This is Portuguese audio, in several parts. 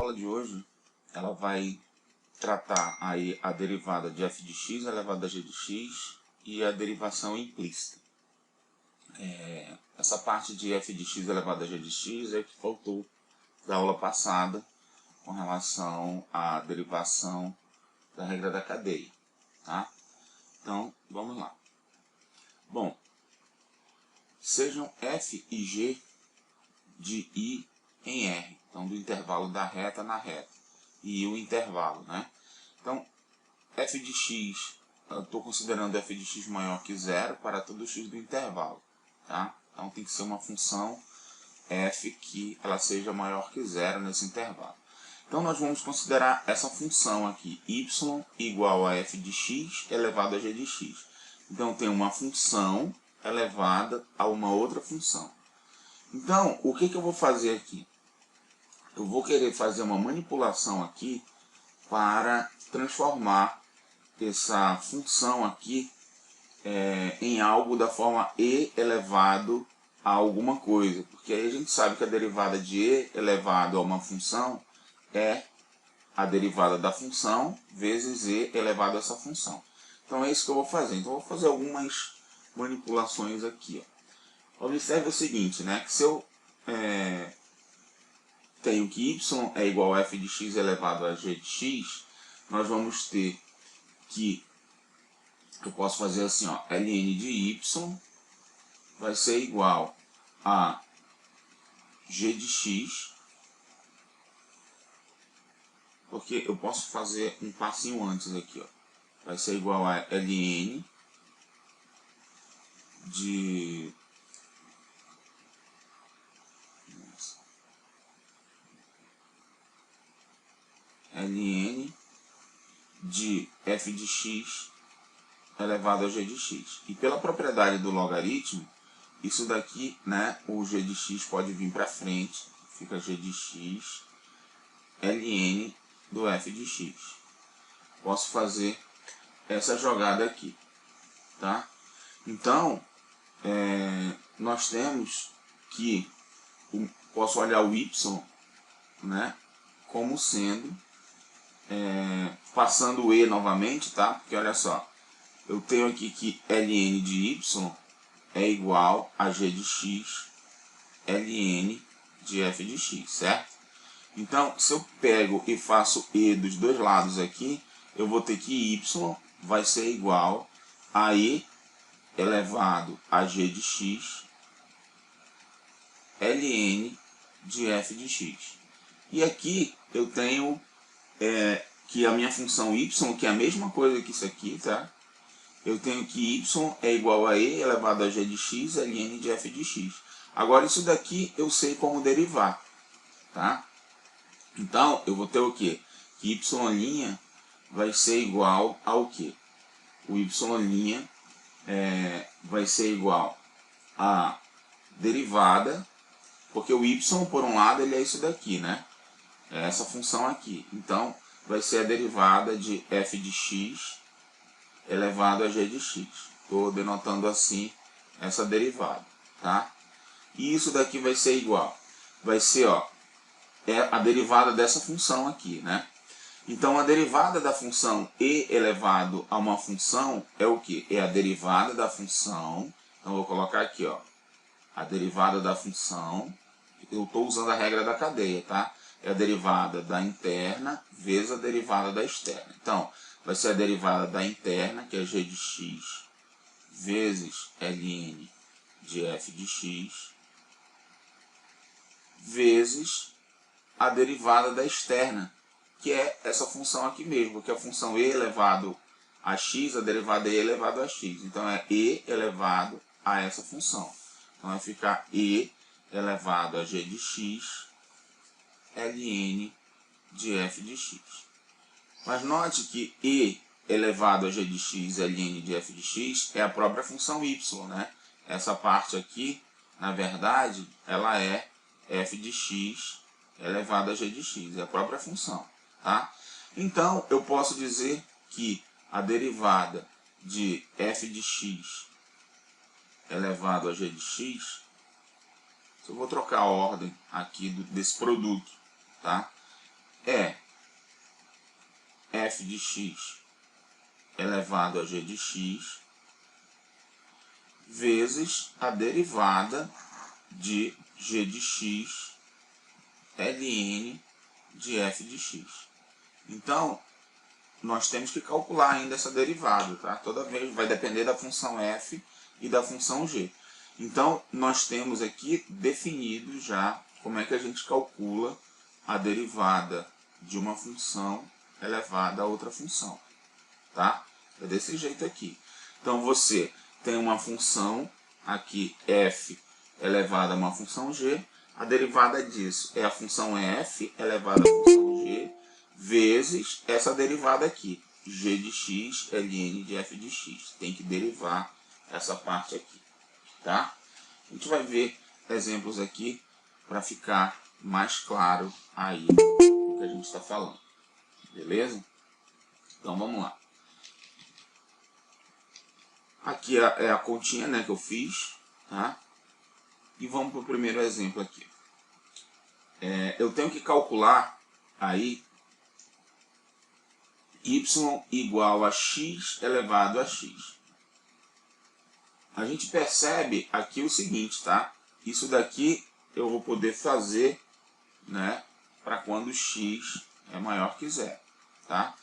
aula de hoje ela vai tratar aí a derivada de f de x elevado a g de x e a derivação implícita. Essa parte de f de x elevado a g de x é que faltou da aula passada com relação à derivação da regra da cadeia, tá? Então, vamos lá. Bom, sejam f e g de I em R, então do intervalo da reta na reta, e o intervalo, né? Então, f de x, eu estou considerando f de x maior que zero para todo x do intervalo, tá? Então tem que ser uma função f que ela seja maior que zero nesse intervalo. Então nós vamos considerar essa função aqui, y igual a f de x elevado a g de x. Então tem uma função elevada a uma outra função. Então, o que eu vou fazer aqui? Eu vou querer fazer uma manipulação aqui para transformar essa função aqui em algo da forma e elevado a alguma coisa. Porque aí a gente sabe que a derivada de e elevado a uma função é a derivada da função vezes e elevado a essa função. Então é isso que eu vou fazer. Então eu vou fazer algumas manipulações aqui, ó. Observe o seguinte, né? Que se eu tenho que y é igual a f de x elevado a g de x, nós vamos ter que, eu posso fazer assim, ó, ln de y vai ser igual a g de x, porque eu posso fazer um passinho antes aqui, ó, vai ser igual a ln de ln de f de x elevado a g de x. E pela propriedade do logaritmo, isso daqui, né, o g de x pode vir para frente, fica g de x ln do f de x. Posso fazer essa jogada aqui, tá? Então, nós temos que, posso olhar o y, né, como sendo, passando o e novamente, tá? Porque olha só, eu tenho aqui que ln de y é igual a g de x ln de f de x, certo? Então, se eu pego e faço e dos dois lados aqui, eu vou ter que y vai ser igual a e elevado a g de x ln de f de x. E aqui eu tenho que a minha função y, que é a mesma coisa que isso aqui, tá? Eu tenho que y é igual a e elevado a g de x ln de f de x. Agora isso daqui eu sei como derivar, tá? Então eu vou ter o quê? Que y' vai ser igual ao quê? O y' vai ser igual a derivada, porque o y por um lado ele é isso daqui, né? É essa função aqui. Então vai ser a derivada de f de x elevado a g de x. Estou denotando assim essa derivada, tá? E isso daqui vai ser igual. Vai ser, ó, a derivada dessa função aqui, né? Então a derivada da função e elevado a uma função é o que? É a derivada da função. Então eu vou colocar aqui, ó, a derivada da função. Eu estou usando a regra da cadeia, tá? É a derivada da interna vezes a derivada da externa. Então, vai ser a derivada da interna, que é g de x, vezes ln de f de x, vezes a derivada da externa, que é essa função aqui mesmo, que é a função e elevado a x, a derivada é e elevado a x. Então, é e elevado a essa função. Então, vai ficar e elevado a g de x ln de f de x. Mas note que e elevado a g de x ln de f de x é a própria função y, né? Essa parte aqui, na verdade, ela é f de x elevado a g de x, é a própria função, tá? Então, eu posso dizer que a derivada de f de x elevado a g de x, eu vou trocar a ordem aqui desse produto, tá? é f de x elevado a g de x vezes a derivada de g de x ln de f de x. Então, nós temos que calcular ainda essa derivada, tá? Toda vez vai depender da função f e da função g. Então, nós temos aqui definido já como é que a gente calcula a derivada de uma função elevada a outra função, tá? É desse jeito aqui. Então, você tem uma função aqui, f elevada a uma função g, a derivada disso é a função f elevada à função g, vezes essa derivada aqui, g de x ln de f de x. Tem que derivar essa parte aqui, tá? A gente vai ver exemplos aqui para ficar mais claro aí o que a gente está falando, beleza? Então vamos lá. Aqui é a continha, né, que eu fiz, tá? E vamos para o primeiro exemplo aqui. Eu tenho que calcular aí y igual a x elevado a x. A gente percebe aqui o seguinte, tá? Isso daqui eu vou poder fazer, né, para quando x é maior que zero, tá?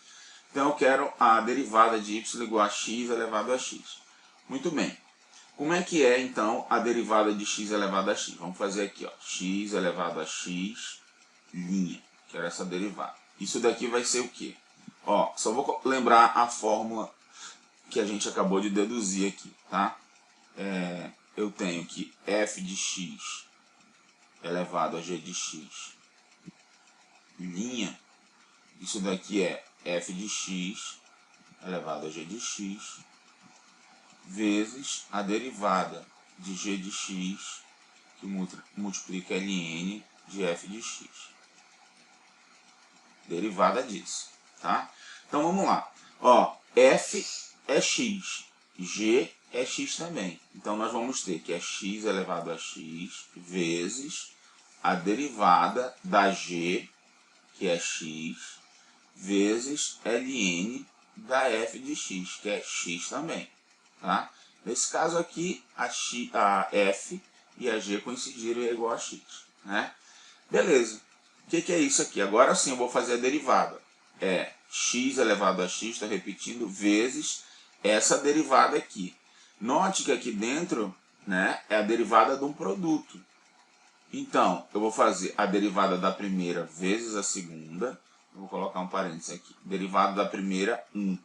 Então eu quero a derivada de y igual a x elevado a x. Muito bem. Como é que é, então, a derivada de x elevado a x? Vamos fazer aqui, ó, x elevado a x, linha, que era essa derivada. Isso daqui vai ser o quê? Ó, só vou lembrar a fórmula que a gente acabou de deduzir aqui, tá? Eu tenho que f de x elevado a g de x, linha, isso daqui é f de x elevado a g de x, vezes a derivada de g de x, que multiplica ln de f de x. Derivada disso, tá? Então vamos lá. Ó, f é x, g é x também. Então nós vamos ter que é x elevado a x, vezes a derivada da g, que é x, vezes ln da f de x, que é x também. Tá? Nesse caso aqui, a f e a g coincidiram e é igual a x. Né? Beleza. O que é isso aqui? Agora sim eu vou fazer a derivada. É x elevado a x, estou repetindo, vezes essa derivada aqui. Note que aqui dentro, né, é a derivada de um produto. Então, eu vou fazer a derivada da primeira vezes a segunda. Eu vou colocar um parênteses aqui. Derivada da primeira, 1,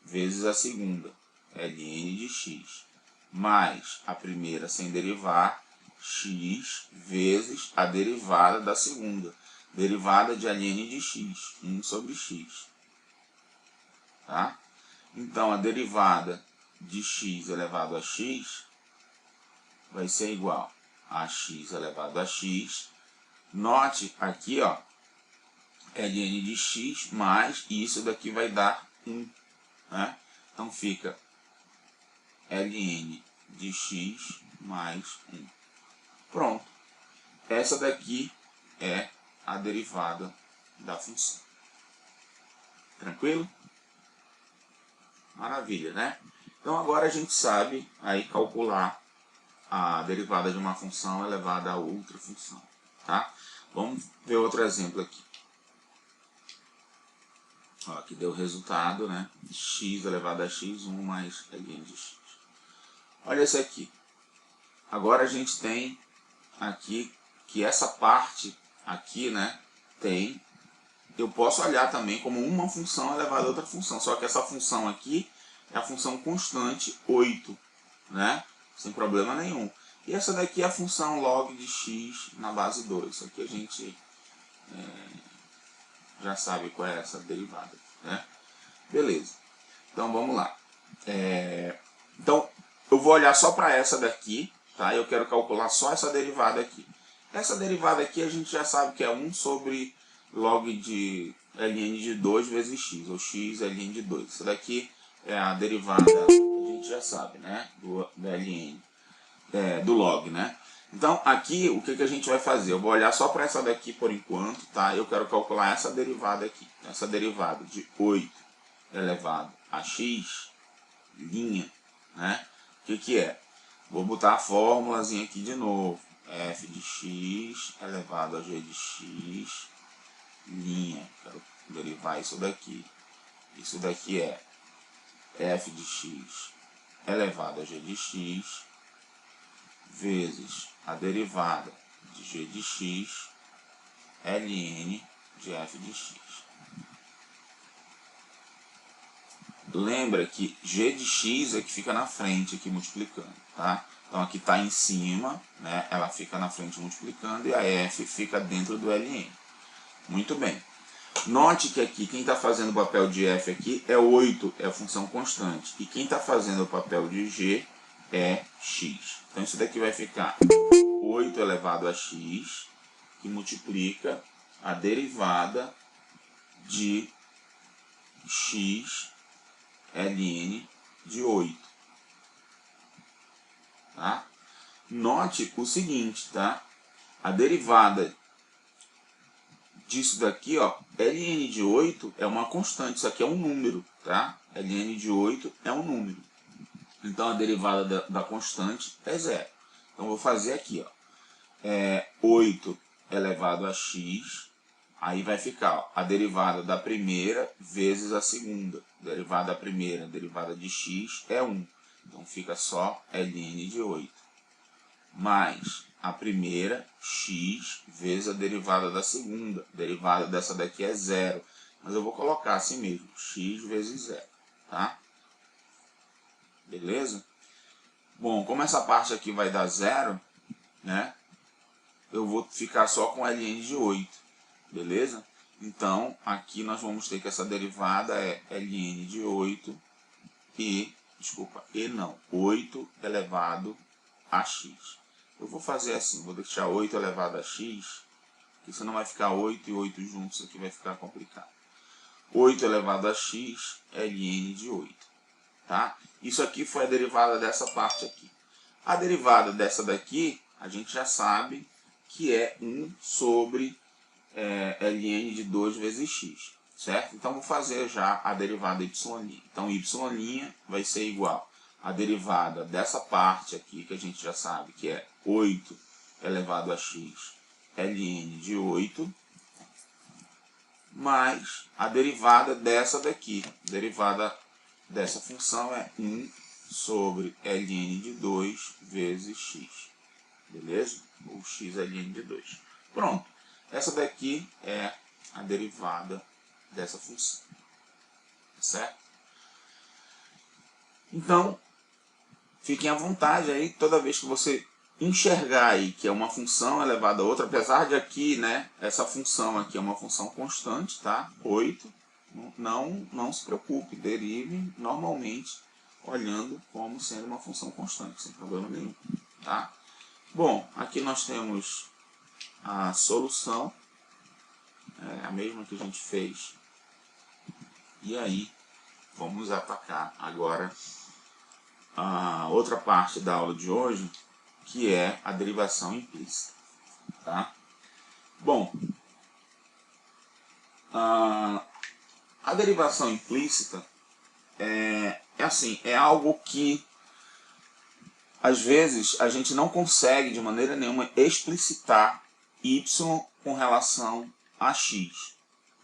vezes a segunda, ln de x. Mais a primeira sem derivar, x, vezes a derivada da segunda. Derivada de ln de x, 1 sobre x. Tá? Então, a derivada de x elevado a x vai ser igual a x elevado a x. Note aqui, ó, ln de x mais, e isso daqui vai dar 1. Né? Então fica ln de x mais 1. Pronto. Essa daqui é a derivada da função. Tranquilo? Maravilha, né? Então agora a gente sabe aí calcular a derivada de uma função elevada a outra função, tá? Vamos ver outro exemplo aqui. Ó, aqui deu o resultado, né? X elevado a x, 1 mais ln de x. Olha esse aqui. Agora a gente tem aqui que essa parte aqui, né, eu posso olhar também como uma função elevada a outra função, só que essa função aqui é a função constante 8, né, sem problema nenhum. E essa daqui é a função log de x na base 2. Isso aqui a gente já sabe qual é essa derivada, né? Beleza. Então vamos lá. Então eu vou olhar só para essa daqui, tá? Eu quero calcular só essa derivada aqui. Essa derivada aqui a gente já sabe que é 1 sobre log de ln de 2 vezes x, ou x ln de 2. Isso daqui é a derivada, a gente já sabe, né? Do ln, do log, né? Então, aqui, o que a gente vai fazer? Eu vou olhar só para essa daqui por enquanto, tá? Eu quero calcular essa derivada aqui. Essa derivada de 8 elevado a x, linha, né? O que é? Vou botar a fórmulazinha aqui de novo. F de x elevado a g de x, linha. Quero derivar isso daqui. Isso daqui é f de x elevado a g de x vezes a derivada de g de x ln de f de x. Lembra que g de x é que fica na frente aqui multiplicando, tá? Então aqui está em cima, né? Ela fica na frente multiplicando e a f fica dentro do ln. Muito bem. Note que aqui quem está fazendo o papel de f aqui é 8, é a função constante. E quem está fazendo o papel de g é x. Então isso daqui vai ficar 8 elevado a x, que multiplica a derivada de x ln de 8. Tá? Note o seguinte, tá? A derivada disso daqui, ó, ln de 8 é uma constante, isso aqui é um número, tá? ln de 8 é um número. Então a derivada da constante é zero. Então vou fazer aqui, ó, 8 elevado a x, aí vai ficar, ó, a derivada da primeira vezes a segunda. Derivada da primeira, derivada de x é 1. Então fica só ln de 8. Mais a primeira, x, vezes a derivada da segunda. A derivada dessa daqui é zero. Mas eu vou colocar assim mesmo, x vezes zero, tá? Beleza? Bom, como essa parte aqui vai dar zero, né? Eu vou ficar só com ln de 8, beleza? Então, aqui nós vamos ter que essa derivada é ln de 8 e, desculpa, 8 elevado a x. Eu vou fazer assim, vou deixar 8 elevado a x, porque senão vai ficar 8 e 8 juntos, aqui vai ficar complicado. 8 elevado a x é ln de 8. Tá? Isso aqui foi a derivada dessa parte aqui. A derivada dessa daqui, a gente já sabe que é 1 sobre ln de 2 vezes x. Certo? Então, vou fazer já a derivada y'. Então, y' vai ser igual a derivada dessa parte aqui, que a gente já sabe, que é 8 elevado a x ln de 8, mais a derivada dessa daqui. A derivada dessa função é 1 sobre ln de 2 vezes x. Beleza? Ou x ln de 2. Pronto. Essa daqui é a derivada dessa função. Certo? Então, fiquem à vontade aí, toda vez que você enxergar aí que é uma função elevada a outra, apesar de aqui, né, essa função aqui é uma função constante, tá? 8, não se preocupe, derive normalmente olhando como sendo uma função constante, sem problema nenhum, tá? Bom, aqui nós temos a solução, a mesma que a gente fez, e aí vamos atacar agora a outra parte da aula de hoje, que é a derivação implícita. Tá? Bom, a derivação implícita é algo que às vezes a gente não consegue de maneira nenhuma explicitar y com relação a x.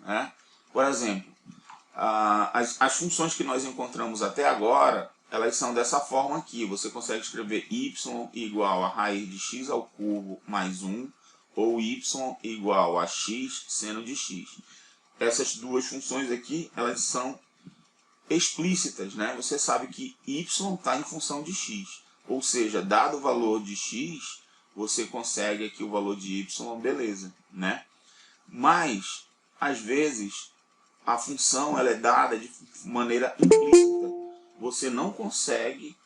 Né? Por exemplo, as funções que nós encontramos até agora, elas são dessa forma aqui. Você consegue escrever y igual a raiz de x ao cubo mais 1, ou y igual a x seno de x. Essas duas funções aqui, elas são explícitas, né? Você sabe que y está em função de x. Ou seja, dado o valor de x, você consegue aqui o valor de y, beleza, né? Mas, às vezes, a função ela é dada de maneira implícita. Você não consegue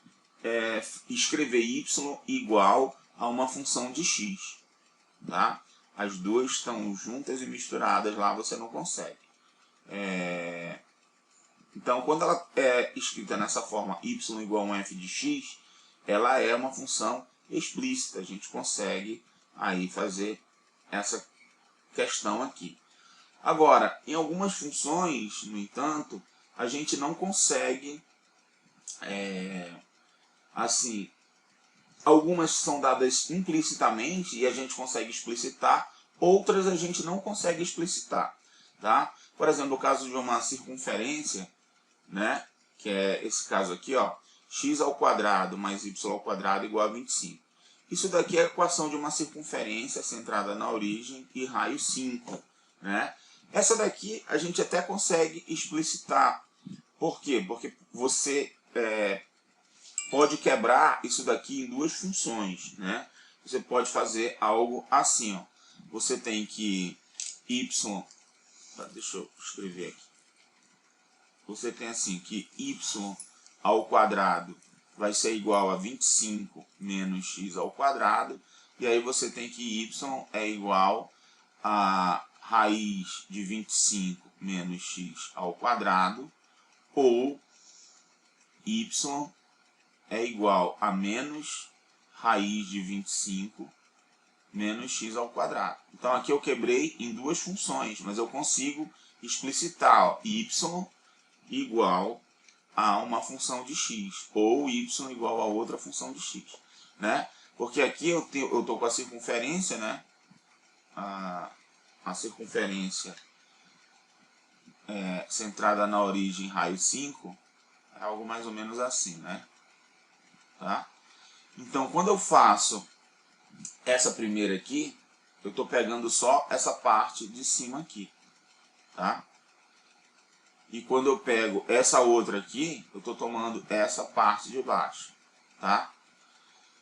escrever y igual a uma função de x. Tá? As duas estão juntas e misturadas lá, você não consegue. Então, quando ela é escrita nessa forma y igual a um f de x, ela é uma função explícita. A gente consegue aí fazer essa questão aqui. Agora, em algumas funções, no entanto, a gente não consegue, assim, algumas são dadas implicitamente e a gente consegue explicitar, outras a gente não consegue explicitar, tá? Por exemplo, no caso de uma circunferência, né, que é esse caso aqui, ó, x ao quadrado mais y ao quadrado igual a 25. Isso daqui é a equação de uma circunferência centrada na origem e raio 5, né? Essa daqui a gente até consegue explicitar. Por quê? Porque você pode quebrar isso daqui em duas funções, né? Você pode fazer algo assim, ó. Você tem que y... Deixa eu escrever aqui. Você tem assim que y ao quadrado vai ser igual a 25 menos x ao quadrado. E aí você tem que y é igual a raiz de 25 menos x ao quadrado, ou y é igual a menos raiz de 25 menos x ao quadrado. Então aqui eu quebrei em duas funções, mas eu consigo explicitar, ó, y igual a uma função de x, ou y igual a outra função de x, né? Porque aqui eu estou com a circunferência, né? A circunferência centrada na origem raio 5 é algo mais ou menos assim, né? Tá? Então, quando eu faço essa primeira aqui, eu estou pegando só essa parte de cima aqui, tá? E quando eu pego essa outra aqui, eu estou tomando essa parte de baixo, tá?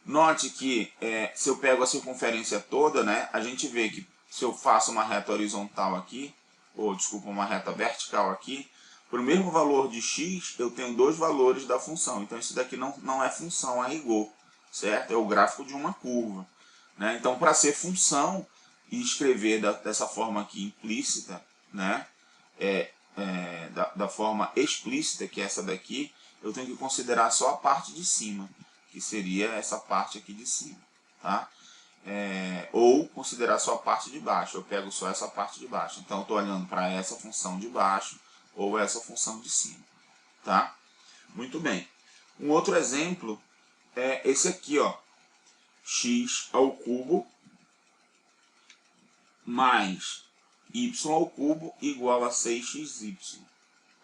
Note que se eu pego a circunferência toda, né, a gente vê que se eu faço uma reta horizontal aqui, ou desculpa, uma reta vertical aqui, para o mesmo valor de x, eu tenho dois valores da função. Então isso daqui não é função a rigor, certo? É o gráfico de uma curva, né? Então, para ser função e escrever dessa forma aqui implícita, né, da forma explícita, que é essa daqui, eu tenho que considerar só a parte de cima, que seria essa parte aqui de cima, tá? Ou considerar só a parte de baixo, eu pego só essa parte de baixo. Então, eu estou olhando para essa função de baixo ou essa função de cima, tá? Muito bem. Um outro exemplo é esse aqui, ó, x ao cubo mais y ao cubo igual a 6xy,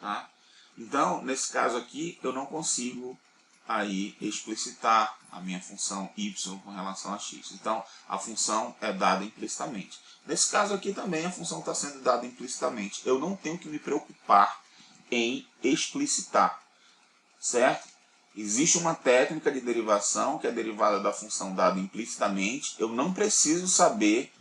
tá? Então, nesse caso aqui, eu não consigo aí explicitar a minha função y com relação a x. Então, a função é dada implicitamente. Nesse caso aqui também, a função está sendo dada implicitamente. Eu não tenho que me preocupar em explicitar, certo? Existe uma técnica de derivação, que é a derivada da função dada implicitamente. Eu não preciso saber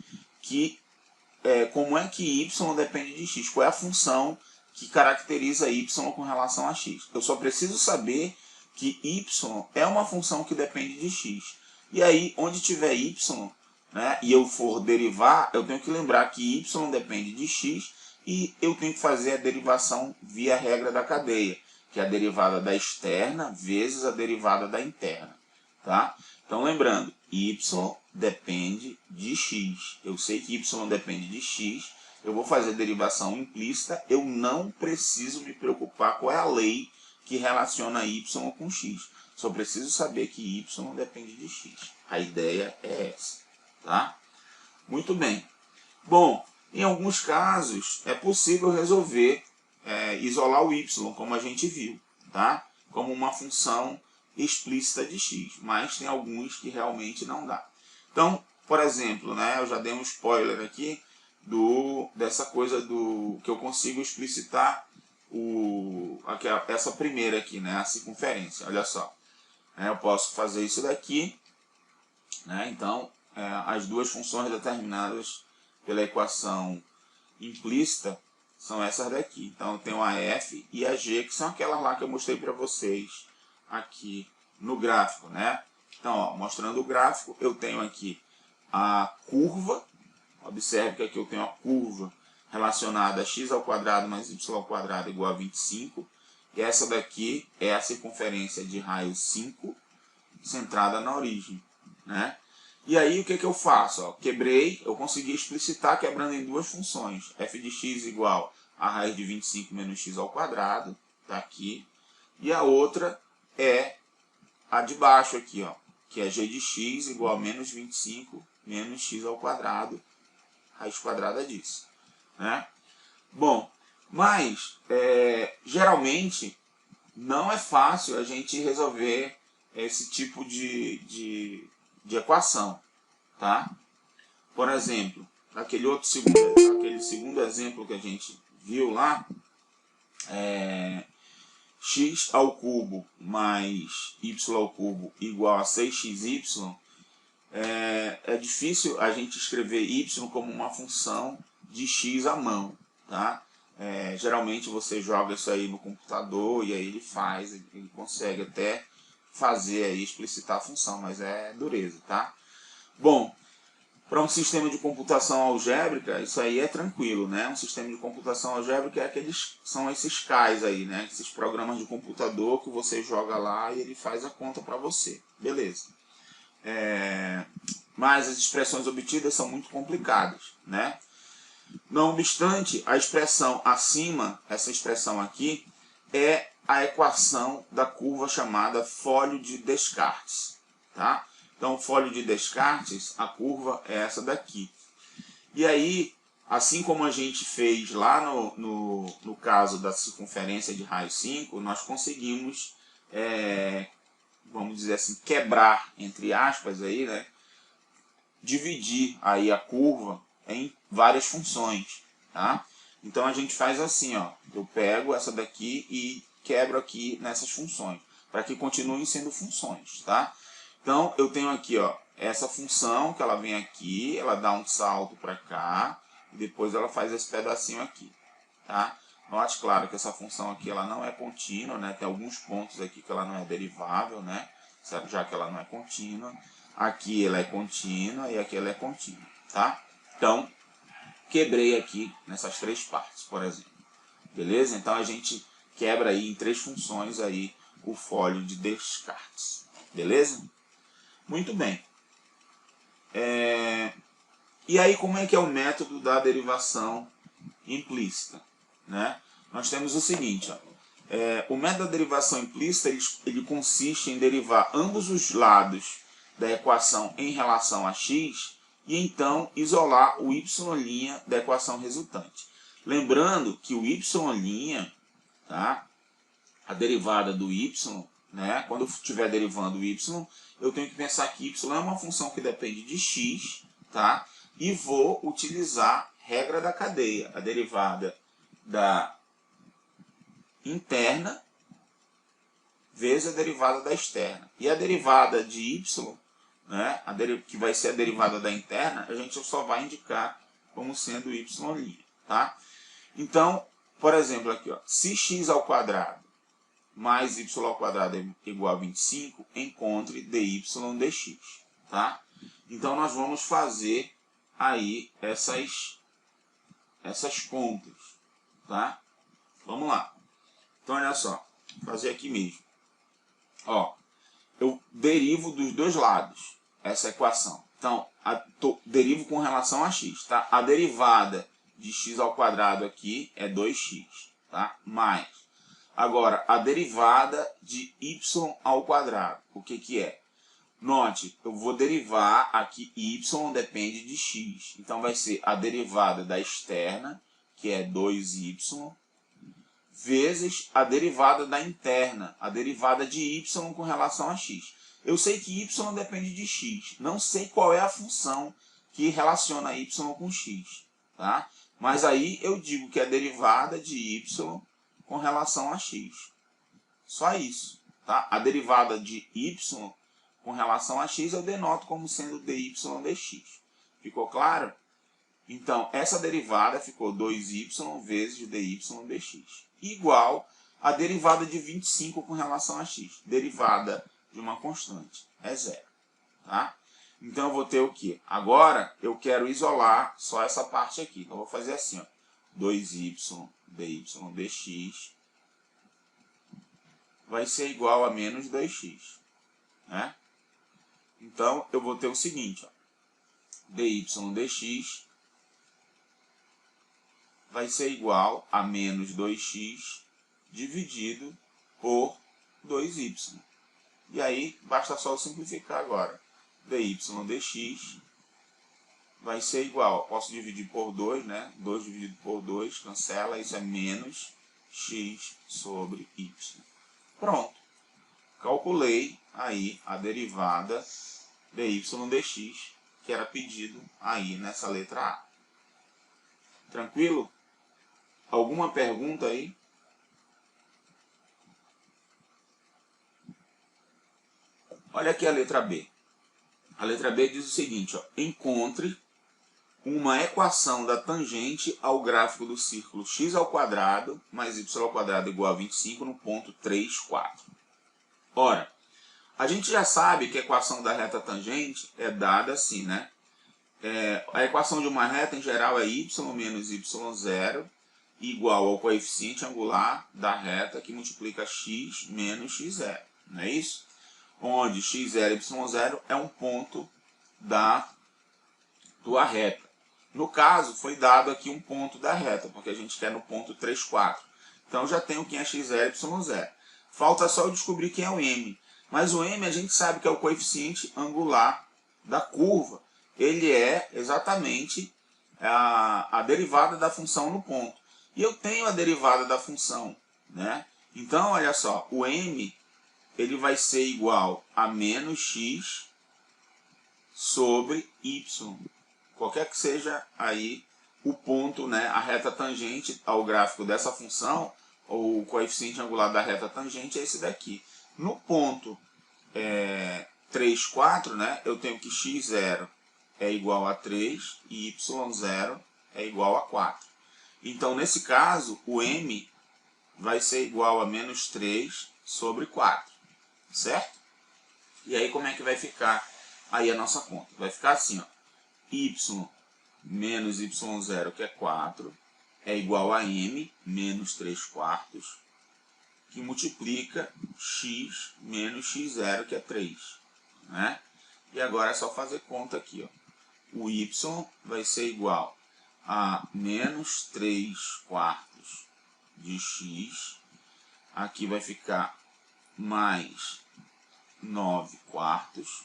como é que y depende de x, qual é a função que caracteriza y com relação a x. Eu só preciso saber que y é uma função que depende de x. E aí, onde tiver y, né, e eu for derivar, eu tenho que lembrar que y depende de x e eu tenho que fazer a derivação via regra da cadeia, que é a derivada da externa vezes a derivada da interna, tá? Então, lembrando, y depende de x. Eu sei que y depende de x, eu vou fazer a derivação implícita, eu não preciso me preocupar qual é a lei que relaciona y com x. Só preciso saber que y depende de x. A ideia é essa, tá? Muito bem. Bom, em alguns casos é possível resolver isolar o y, como a gente viu, tá? Como uma função explícita de x, mas tem alguns que realmente não dá. Então, por exemplo, né, eu já dei um spoiler aqui dessa coisa que eu consigo explicitar essa primeira aqui, né, a circunferência. Olha só, eu posso fazer isso daqui, né? Então, as duas funções determinadas pela equação implícita são essas daqui. Então, eu tenho a f e a g, que são aquelas lá que eu mostrei para vocês aqui no gráfico, né? Então, ó, mostrando o gráfico, eu tenho aqui a curva. Observe que aqui eu tenho a curva relacionada a x ao quadrado mais y ao quadrado igual a 25. E essa daqui é a circunferência de raio 5 centrada na origem, né? E aí o que eu faço? Ó, quebrei, eu consegui explicitar quebrando em duas funções. f de x igual a raiz de 25 menos x ao quadrado, tá aqui. E a outra é a de baixo aqui, ó, que é g de x igual a menos 25 menos x ao quadrado, raiz quadrada disso, né? Bom, mas geralmente não é fácil a gente resolver esse tipo de equação, tá? Por exemplo, aquele segundo exemplo que a gente viu lá, x ao cubo mais y ao cubo igual a 6xy, é difícil a gente escrever y como uma função de x à mão, tá? Geralmente você joga isso aí no computador e aí ele faz, ele consegue até fazer aí, explicitar a função, mas é dureza, tá? Bom, para um sistema de computação algébrica, isso aí é tranquilo, né? Um sistema de computação algébrica são esses CAIs aí, né? Esses programas de computador que você joga lá e ele faz a conta para você. Beleza. Mas as expressões obtidas são muito complicadas, né? Não obstante, a expressão acima, essa expressão aqui, é a equação da curva chamada Folho de Descartes, tá? Então, Folho de Descartes, a curva é essa daqui. E aí, assim como a gente fez lá no caso da circunferência de raio 5, nós conseguimos, vamos dizer assim, quebrar, entre aspas, aí, né? Dividir aí a curva em várias funções, tá? Então a gente faz assim, ó, eu pego essa daqui e quebro aqui nessas funções, para que continuem sendo funções, tá? Então eu tenho aqui, ó, essa função que ela vem aqui, ela dá um salto para cá, e depois ela faz esse pedacinho aqui, tá? Note, claro, que essa função aqui ela não é contínua, né? Tem alguns pontos aqui que ela não é derivável, né? Já que ela não é contínua. Aqui ela é contínua e aqui ela é contínua, tá? Então, quebrei aqui nessas três partes, por exemplo. Beleza? Então a gente quebra aí em três funções aí o Folho de Descartes. Beleza? Muito bem. E aí como é que é o método da derivação implícita, né? Nós temos o seguinte, ó. O método da derivação implícita ele consiste em derivar ambos os lados da equação em relação a x e então isolar o y' da equação resultante. Lembrando que o y', tá? A derivada do y, né? Quando eu estiver derivando o y, eu tenho que pensar que y é uma função que depende de x, tá? E vou utilizar regra da cadeia, a derivada da interna vezes a derivada da externa. E a derivada de y, né, que vai ser a derivada da interna, a gente só vai indicar como sendo y', tá? Então, por exemplo, aqui, ó, se x ao quadrado mais y ao quadrado é igual a 25, encontre dy dx, tá? Então, nós vamos fazer aí essas contas, tá? Vamos lá. Então, olha só, vou fazer aqui mesmo. Ó, eu derivo dos dois lados essa equação. Então, derivo com relação a x, tá? A derivada de x ao quadrado aqui é 2x, tá? Mais. Agora, a derivada de y ao quadrado, o que que é? Note, eu vou derivar aqui, y depende de x. Então, vai ser a derivada da externa, que é 2y, vezes a derivada da interna, a derivada de y com relação a x. Eu sei que y depende de x, não sei qual é a função que relaciona y com x, tá? Mas aí eu digo que é a derivada de y com relação a x. Só isso, tá? A derivada de y com relação a x eu denoto como sendo dy dx. Ficou claro? Então, essa derivada ficou 2y vezes dy dx, igual a derivada de 25 com relação a x. Derivada de uma constante é zero, tá? Então, eu vou ter o quê? Agora, eu quero isolar só essa parte aqui. Então, eu vou fazer assim, ó, 2y dy dx vai ser igual a menos 2x, né? Então, eu vou ter o seguinte, ó, dy dx vai ser igual a menos 2x dividido por 2y. E aí, basta só simplificar agora. dy dx vai ser igual, posso dividir por 2, né? 2 dividido por 2, cancela, isso é menos x sobre y. Pronto. Calculei aí a derivada dy dx, que era pedido aí nessa letra A. Tranquilo? Alguma pergunta aí? Olha aqui a letra B. A letra B diz o seguinte, ó, encontre uma equação da tangente ao gráfico do círculo x² mais y² igual a 25 no ponto 3, 4. Ora, a gente já sabe que a equação da reta tangente é dada assim, né? A equação de uma reta em geral é y menos y0 igual ao coeficiente angular da reta que multiplica x menos x0, não é isso? Onde x0 e y0 é um ponto da tua reta. No caso, foi dado aqui um ponto da reta, porque a gente quer no ponto 3, 4. Então já tenho quem é x0 e y0. Falta só eu descobrir quem é o m. Mas o m a gente sabe que é o coeficiente angular da curva. Ele é exatamente a derivada da função no ponto. E eu tenho a derivada da função, né? Então, olha só, o m ele vai ser igual a menos x sobre y. Qualquer que seja aí o ponto, né, a reta tangente ao gráfico dessa função, ou o coeficiente angular da reta tangente é esse daqui. No ponto 3, 4, né, eu tenho que x0 é igual a 3 e y0 é igual a 4. Então, nesse caso, o m vai ser igual a menos 3 sobre 4, certo? E aí, como é que vai ficar aí a nossa conta? Vai ficar assim, ó, y menos y0, que é 4, é igual a m menos 3 quartos, que multiplica x menos x0, que é 3. Né? E agora é só fazer conta aqui. Ó. O y vai ser igual a menos 3 quartos de x. Aqui vai ficar mais 9 quartos.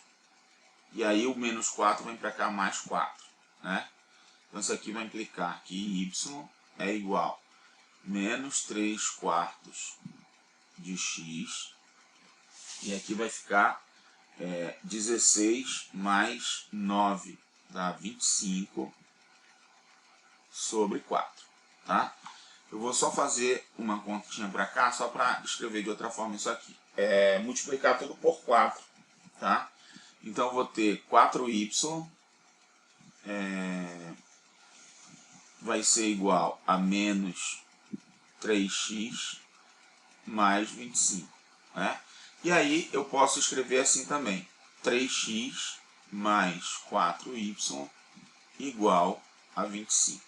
E aí o menos 4 vem para cá mais 4. Né? Então isso aqui vai implicar que y é igual a menos 3 quartos de x. E aqui vai ficar 16 mais 9, dá 25 sobre 4. Tá? Eu vou só fazer uma continha para cá, só para escrever de outra forma isso aqui. Multiplicar tudo por 4. Tá? Então eu vou ter 4y vai ser igual a menos 3x mais 25. Né? E aí eu posso escrever assim também. 3x mais 4y igual a 25.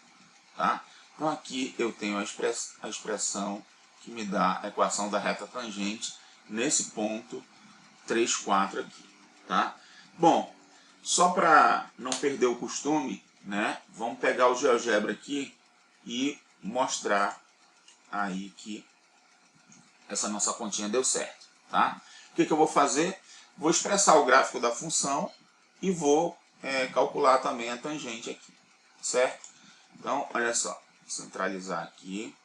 Tá? Então aqui eu tenho a expressão que me dá a equação da reta tangente nesse ponto 3, 4 aqui. Tá? Bom, só para não perder o costume, né, vamos pegar o GeoGebra aqui e mostrar aí que essa nossa continha deu certo. Tá? O que eu vou fazer? Vou expressar o gráfico da função e vou calcular também a tangente aqui. Certo? Então, olha só. Centralizar aqui.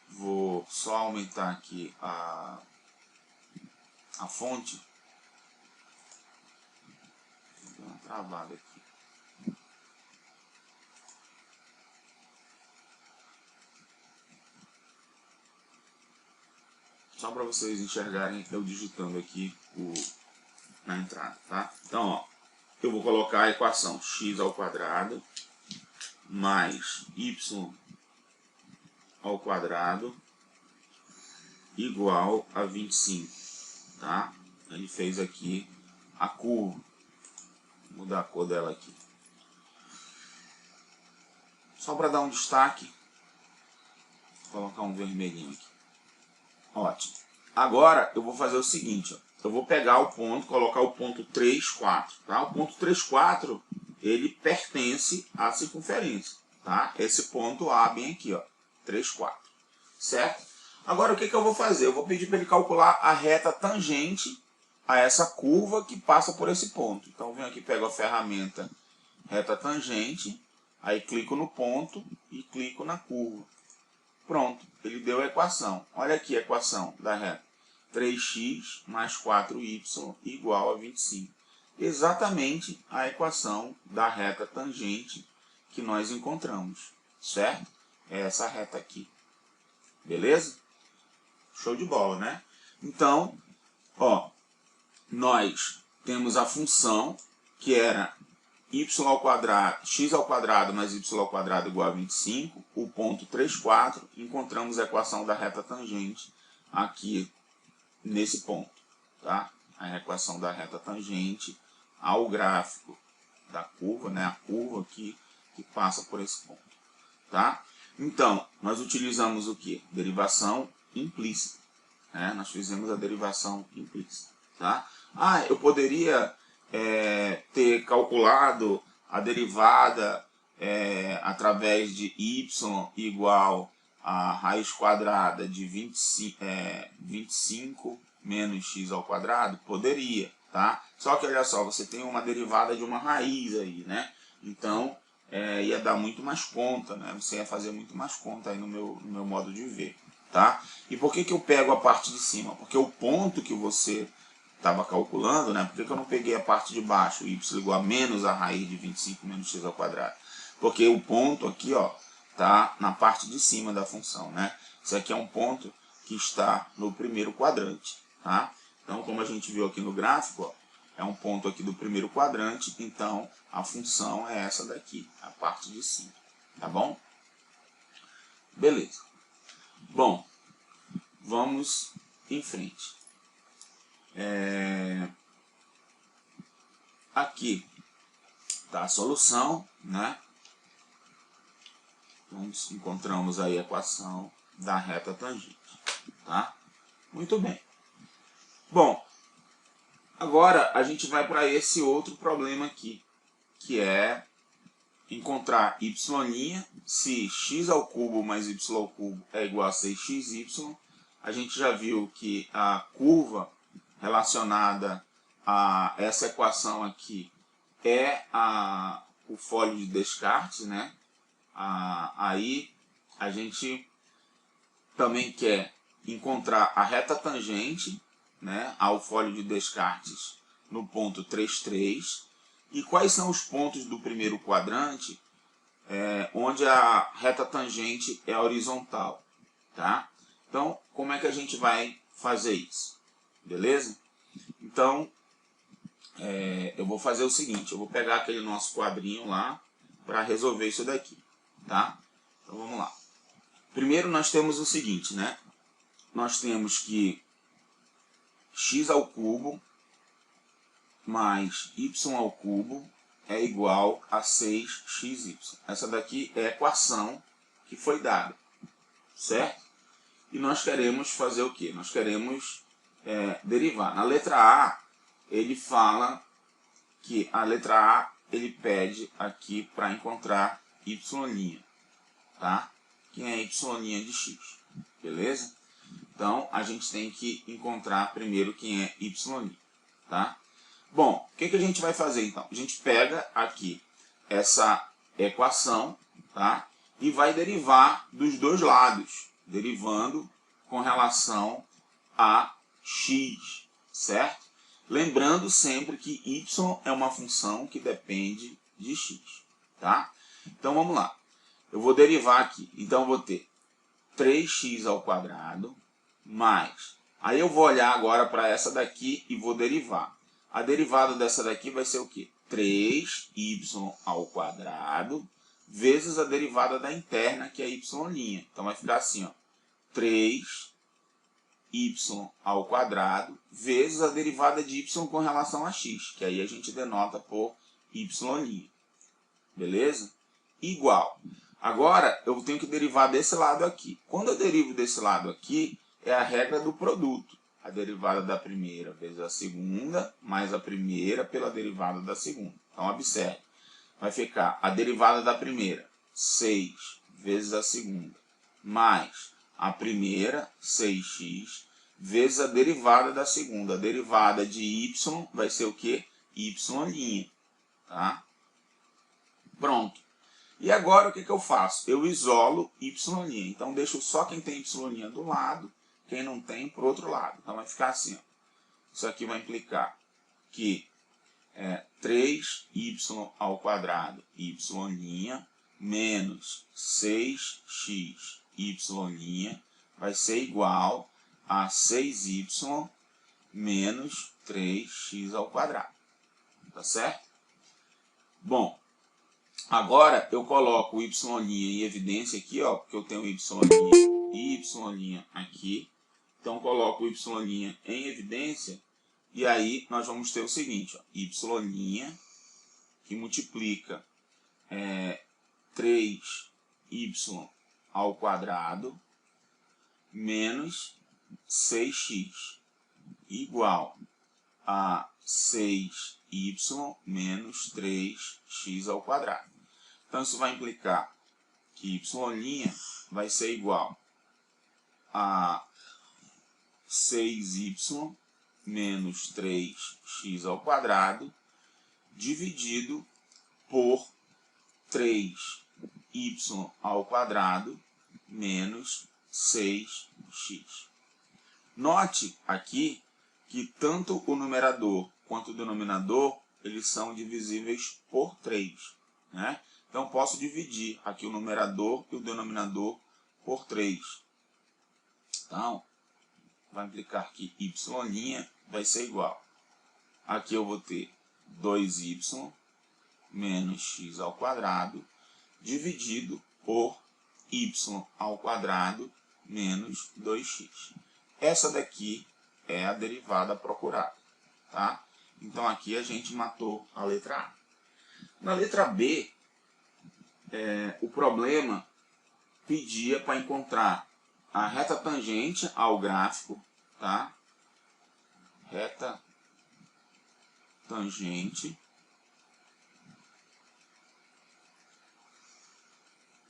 Vou só aumentar aqui a fonte. Deu uma travada aqui. Só para vocês enxergarem eu digitando aqui na entrada, tá? Então, ó, eu vou colocar a equação x² mais y² igual a 25, tá? Ele fez aqui a curva. Vou mudar a cor dela aqui. Só para dar um destaque, vou colocar um vermelhinho aqui. Ótimo. Agora eu vou fazer o seguinte, ó. eu vou pegar o ponto, colocar o ponto 3, 4. Tá? O ponto 3, 4, ele pertence à circunferência. Tá? Esse ponto A bem aqui, ó, 3, 4. Certo? Agora o que eu vou fazer? Eu vou pedir para ele calcular a reta tangente a essa curva que passa por esse ponto. Então eu venho aqui, pego a ferramenta reta tangente, aí clico no ponto e clico na curva. Pronto, ele deu a equação. Olha aqui a equação da reta. 3x mais 4y igual a 25. Exatamente a equação da reta tangente que nós encontramos, certo? É essa reta aqui. Beleza? Show de bola, né? Então, ó, nós temos a função que era x ao quadrado mais y ao quadrado igual a 25, o ponto 3, 4, encontramos a equação da reta tangente aqui nesse ponto, tá? A equação da reta tangente ao gráfico da curva, né? A curva aqui que passa por esse ponto, tá? Então, nós utilizamos o que? Derivação implícita, né? Nós fizemos a derivação implícita, tá? Ah, eu poderia ter calculado a derivada através de y igual a raiz quadrada de 25 menos x ao quadrado? Poderia, tá? Só que olha só, você tem uma derivada de uma raiz aí, né? Então, ia dar muito mais conta, né? Você ia fazer muito mais conta aí no meu modo de ver, tá? E por que eu pego a parte de cima? Porque o ponto que você estava calculando, né? Por que eu não peguei a parte de baixo, y igual a menos a raiz de 25 menos x ao quadrado? Porque o ponto aqui, ó, tá na parte de cima da função, né? Isso aqui é um ponto que está no primeiro quadrante, tá? Então, como a gente viu aqui no gráfico, ó, é um ponto aqui do primeiro quadrante, então a função é essa daqui, a parte de cima, tá bom? Beleza. Bom, vamos em frente. Aqui está a solução, né? Então, encontramos aí a equação da reta tangente, tá? Muito bem. Bom, agora a gente vai para esse outro problema aqui, que é encontrar y', se x ao cubo mais y ao cubo é igual a 6xy. A gente já viu que a curva relacionada a essa equação aqui é o fólio de Descartes, né? Aí a gente também quer encontrar a reta tangente, né, ao fólio de Descartes no ponto 3, 3. E quais são os pontos do primeiro quadrante onde a reta tangente é horizontal, tá? Então, como é que a gente vai fazer isso? Beleza? Então, eu vou fazer o seguinte, eu vou pegar aquele nosso quadrinho lá para resolver isso daqui, tá? Então, vamos lá. Primeiro, nós temos o seguinte, né? Nós temos que x ao cubo mais y ao cubo é igual a 6xy. Essa daqui é a equação que foi dada, certo? E nós queremos fazer o quê? Nós queremos derivar. Na letra A, ele fala que a letra A, ele pede aqui para encontrar y', tá? Que é y' de x, beleza? Então, a gente tem que encontrar primeiro quem é y', tá? Bom, o que a gente vai fazer então? A gente pega aqui essa equação, tá? E vai derivar dos dois lados, derivando com relação a x, certo? Lembrando sempre que y é uma função que depende de x, tá? Então vamos lá. Eu vou derivar aqui. Então eu vou ter 3x ao quadrado mais... Aí eu vou olhar agora para essa daqui e vou derivar. A derivada dessa daqui vai ser o quê? 3y ao quadrado vezes a derivada da interna, que é y'. Então vai ficar assim, ó. 3y ao quadrado vezes a derivada de y com relação a x, que aí a gente denota por y'. Beleza? Igual. Agora eu tenho que derivar desse lado aqui. Quando eu derivo desse lado aqui, é a regra do produto. a derivada da primeira vezes a segunda, mais a primeira pela derivada da segunda. Então, observe. Vai ficar a derivada da primeira, 6 vezes a segunda, mais a primeira, 6x, vezes a derivada da segunda. A derivada de y vai ser o quê? Y'. Tá? Pronto. E agora o que eu faço? Eu isolo y'. Então, deixo só quem tem y' do lado, quem não tem para o outro lado. Então, vai ficar assim. Ó. Isso aqui vai implicar que 3y ao quadrado y' menos 6x y' vai ser igual a 6y menos 3x ao quadrado. Tá certo? Bom, agora eu coloco o y' em evidência aqui, ó, porque eu tenho y' e y' aqui. Então, coloco o y' em evidência e aí nós vamos ter o seguinte, ó, y' que multiplica 3y ao quadrado menos 6x igual a 6y menos 3x ao quadrado. Então, isso vai implicar que y' vai ser igual a 6y menos 3x ao quadrado dividido por 3y ao quadrado menos 6x. Note aqui que tanto o numerador quanto o denominador eles são divisíveis por 3. Né? Então, posso dividir aqui o numerador e o denominador por 3. Então, vai implicar que y' vai ser igual. Aqui eu vou ter 2y menos x ao quadrado dividido por y ao quadrado menos 2x. Essa daqui é a derivada procurada. Tá? Então, aqui a gente matou a letra A. Na letra B, o problema pedia para encontrar a reta tangente ao gráfico, tá? Reta tangente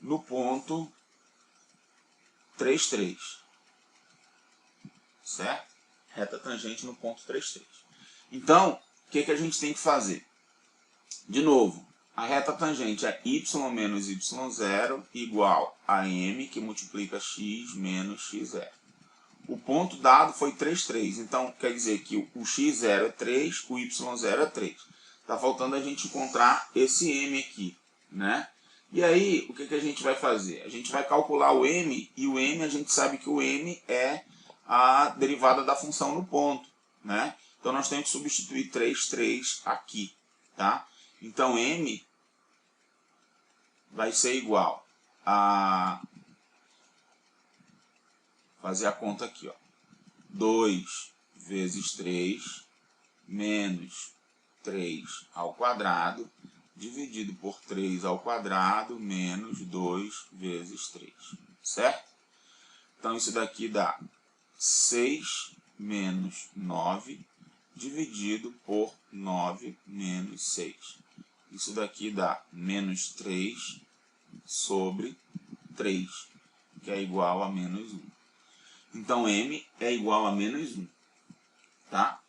no ponto 3, 3. Certo? Reta tangente no ponto 3, 3. Então, o que a gente tem que fazer? De novo, a reta tangente é y menos y0 igual a m, que multiplica x menos x0. O ponto dado foi 3, 3. Então, quer dizer que o x0 é 3, o y0 é 3. Está faltando a gente encontrar esse m aqui, né? E aí, o que a gente vai fazer? A gente vai calcular o m, e o m, a gente sabe que o m é a derivada da função no ponto, né? Então, nós temos que substituir 3, 3 aqui, tá? Então, m vai ser igual a... fazer a conta aqui, ó. 2 vezes 3 menos 3 ao quadrado dividido por 3 ao quadrado menos 2 vezes 3, certo? Então, isso daqui dá 6 menos 9 dividido por 9 menos 6. Isso daqui dá menos 3 sobre 3, que é igual a menos 1. Então, m é igual a menos 1. Tá?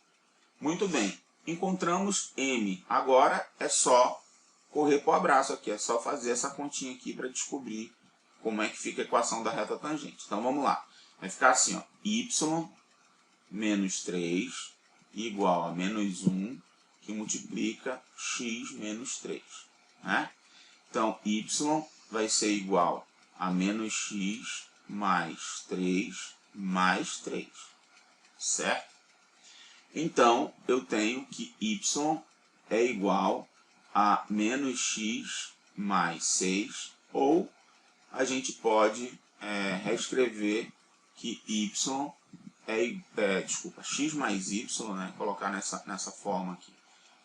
Muito bem. Encontramos m. Agora é só correr para o abraço aqui. É só fazer essa continha aqui para descobrir como é que fica a equação da reta tangente. Então, vamos lá. Vai ficar assim, ó, y menos 3 igual a menos 1, que multiplica x menos 3. Né? Então, y vai ser igual a menos x mais 3 mais 3. Certo? Então, eu tenho que y é igual a menos x mais 6, ou a gente pode reescrever que y x mais y, né? Colocar nessa forma aqui.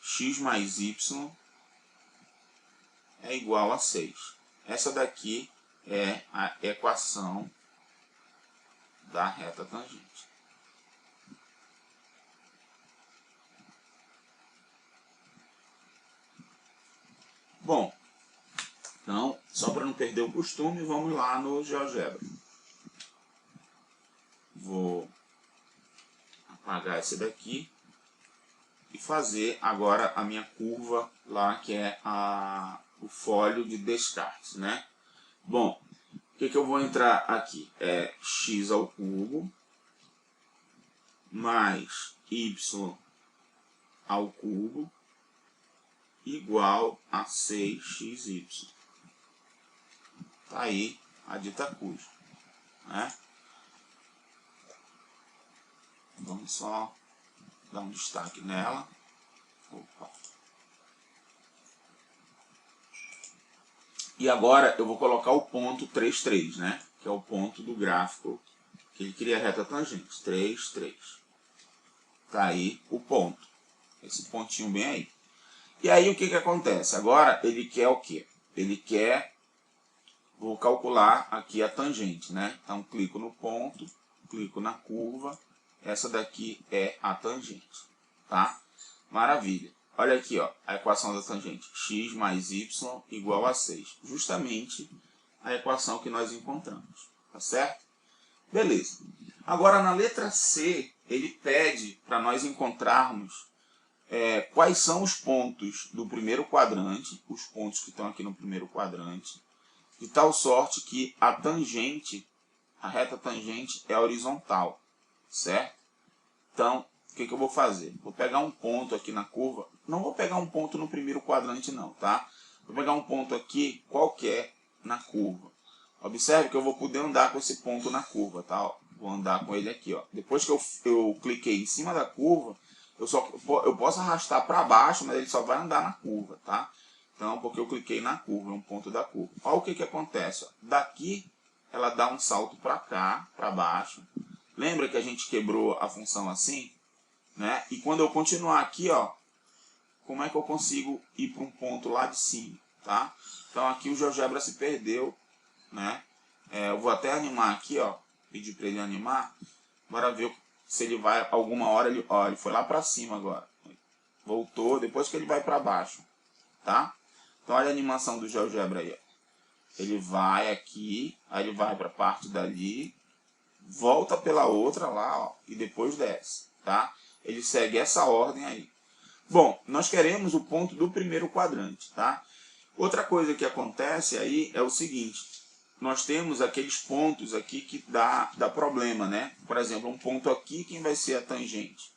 X mais y é igual a 6. Essa daqui é a equação da reta tangente. Bom, então, só para não perder o costume, vamos lá no GeoGebra. Vou apagar esse daqui e fazer agora a minha curva lá, que é o folho de descartes, né? Bom, o que eu vou entrar aqui? É x ao cubo mais y ao cubo igual a 6xy. Tá aí a dita cuja, né? Vamos só dar um destaque nela. Opa. E agora eu vou colocar o ponto 3, 3, né? Que é o ponto do gráfico que ele cria reta tangente. 3, 3. Tá aí o ponto. Esse pontinho bem aí. E aí o que acontece? Agora ele quer o quê? Ele quer... Vou calcular aqui a tangente, né? Então clico no ponto, clico na curva. Essa daqui é a tangente, tá? Maravilha. Olha aqui, ó, a equação da tangente. X mais y igual a 6. Justamente a equação que nós encontramos, tá certo? Beleza. Agora na letra C, ele pede para nós encontrarmos quais são os pontos do primeiro quadrante, os pontos que estão aqui no primeiro quadrante, de tal sorte que a tangente, a reta tangente é horizontal, certo? Então, o que eu vou fazer? Vou pegar um ponto aqui na curva, não vou pegar um ponto no primeiro quadrante não, tá? Vou pegar um ponto aqui qualquer na curva. Observe que eu vou poder andar com esse ponto na curva, tá? Vou andar com ele aqui, ó. Depois que eu cliquei em cima da curva, eu posso arrastar para baixo, mas ele só vai andar na curva, tá? Então, porque eu cliquei na curva, um ponto da curva. Olha o que acontece, ó. Daqui, ela dá um salto para cá, para baixo. Lembra que a gente quebrou a função assim? Né? E quando eu continuar aqui, ó, como é que eu consigo ir para um ponto lá de cima? Tá? Então, aqui o GeoGebra se perdeu. Né? Eu vou até animar aqui, ó, pedir para ele animar. Bora ver se ele vai, alguma hora, ele foi lá para cima agora. Voltou, depois que ele vai para baixo. Tá? Então, olha a animação do GeoGebra aí. Ó. Ele vai aqui, aí ele vai para a parte dali, volta pela outra lá, ó, e depois desce. Tá? Ele segue essa ordem aí. Bom, nós queremos o ponto do primeiro quadrante. Tá? Outra coisa que acontece aí é o seguinte. Nós temos aqueles pontos aqui que dá problema, né? Por exemplo, um ponto aqui, quem vai ser a tangente?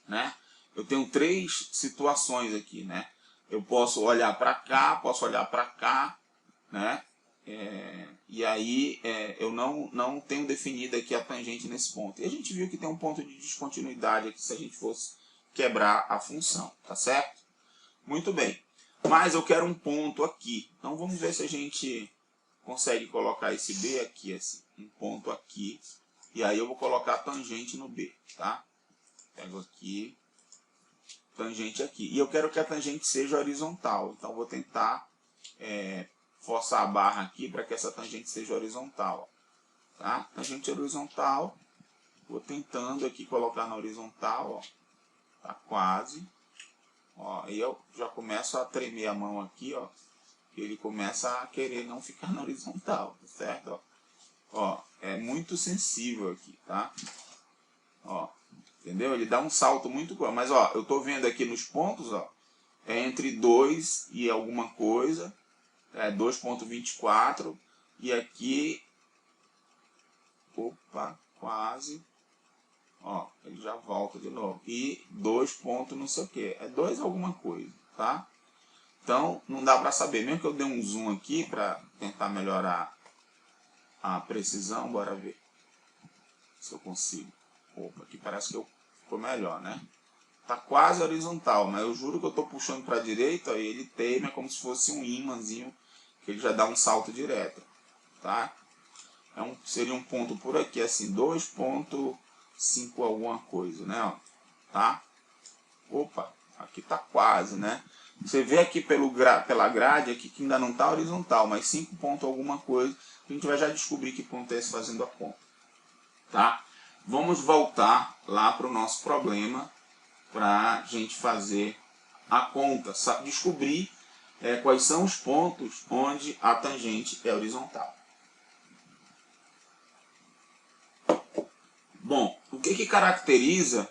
Né? Eu tenho 3 situações aqui, né? Eu posso olhar para cá, posso olhar para cá, né? E aí eu não tenho definido aqui a tangente nesse ponto. E a gente viu que tem um ponto de descontinuidade aqui se a gente fosse quebrar a função, tá certo? Muito bem. Mas eu quero um ponto aqui. Então vamos ver se a gente consegue colocar esse B aqui, assim, um ponto aqui. E aí eu vou colocar a tangente no B, tá? Pego aqui, tangente aqui. E eu quero que a tangente seja horizontal. Então, vou tentar forçar a barra aqui para que essa tangente seja horizontal. Tá? Tangente horizontal. Vou tentando aqui colocar na horizontal. Ó. Tá quase. Ó, aí eu já começo a tremer a mão aqui. Ó. E ele começa a querer não ficar na horizontal. Certo? Ó. Ó, é muito sensível aqui. Tá? Ó. Entendeu? Ele dá um salto muito grande. Mas, ó, eu tô vendo aqui nos pontos, ó, é entre 2 e alguma coisa, 2,24, e aqui, opa, quase, ó, ele já volta de novo, e 2 pontos não sei o que, 2 alguma coisa, tá? Então, não dá para saber, mesmo que eu dê um zoom aqui para tentar melhorar a precisão, bora ver se eu consigo. Opa, aqui parece que ficou melhor, né? Tá quase horizontal, mas eu juro que eu estou puxando para a direita e ele teima como se fosse um ímãzinho, que ele já dá um salto direto, tá? Seria um ponto por aqui, assim, 2,5 alguma coisa, né? Ó, tá? Opa, aqui tá quase, né? Você vê aqui pela grade aqui que ainda não tá horizontal, mas 5 pontos alguma coisa, a gente vai já descobrir que ponto é esse fazendo a conta, tá? Vamos voltar lá para o nosso problema para a gente fazer a conta, descobrir quais são os pontos onde a tangente é horizontal. Bom, o que caracteriza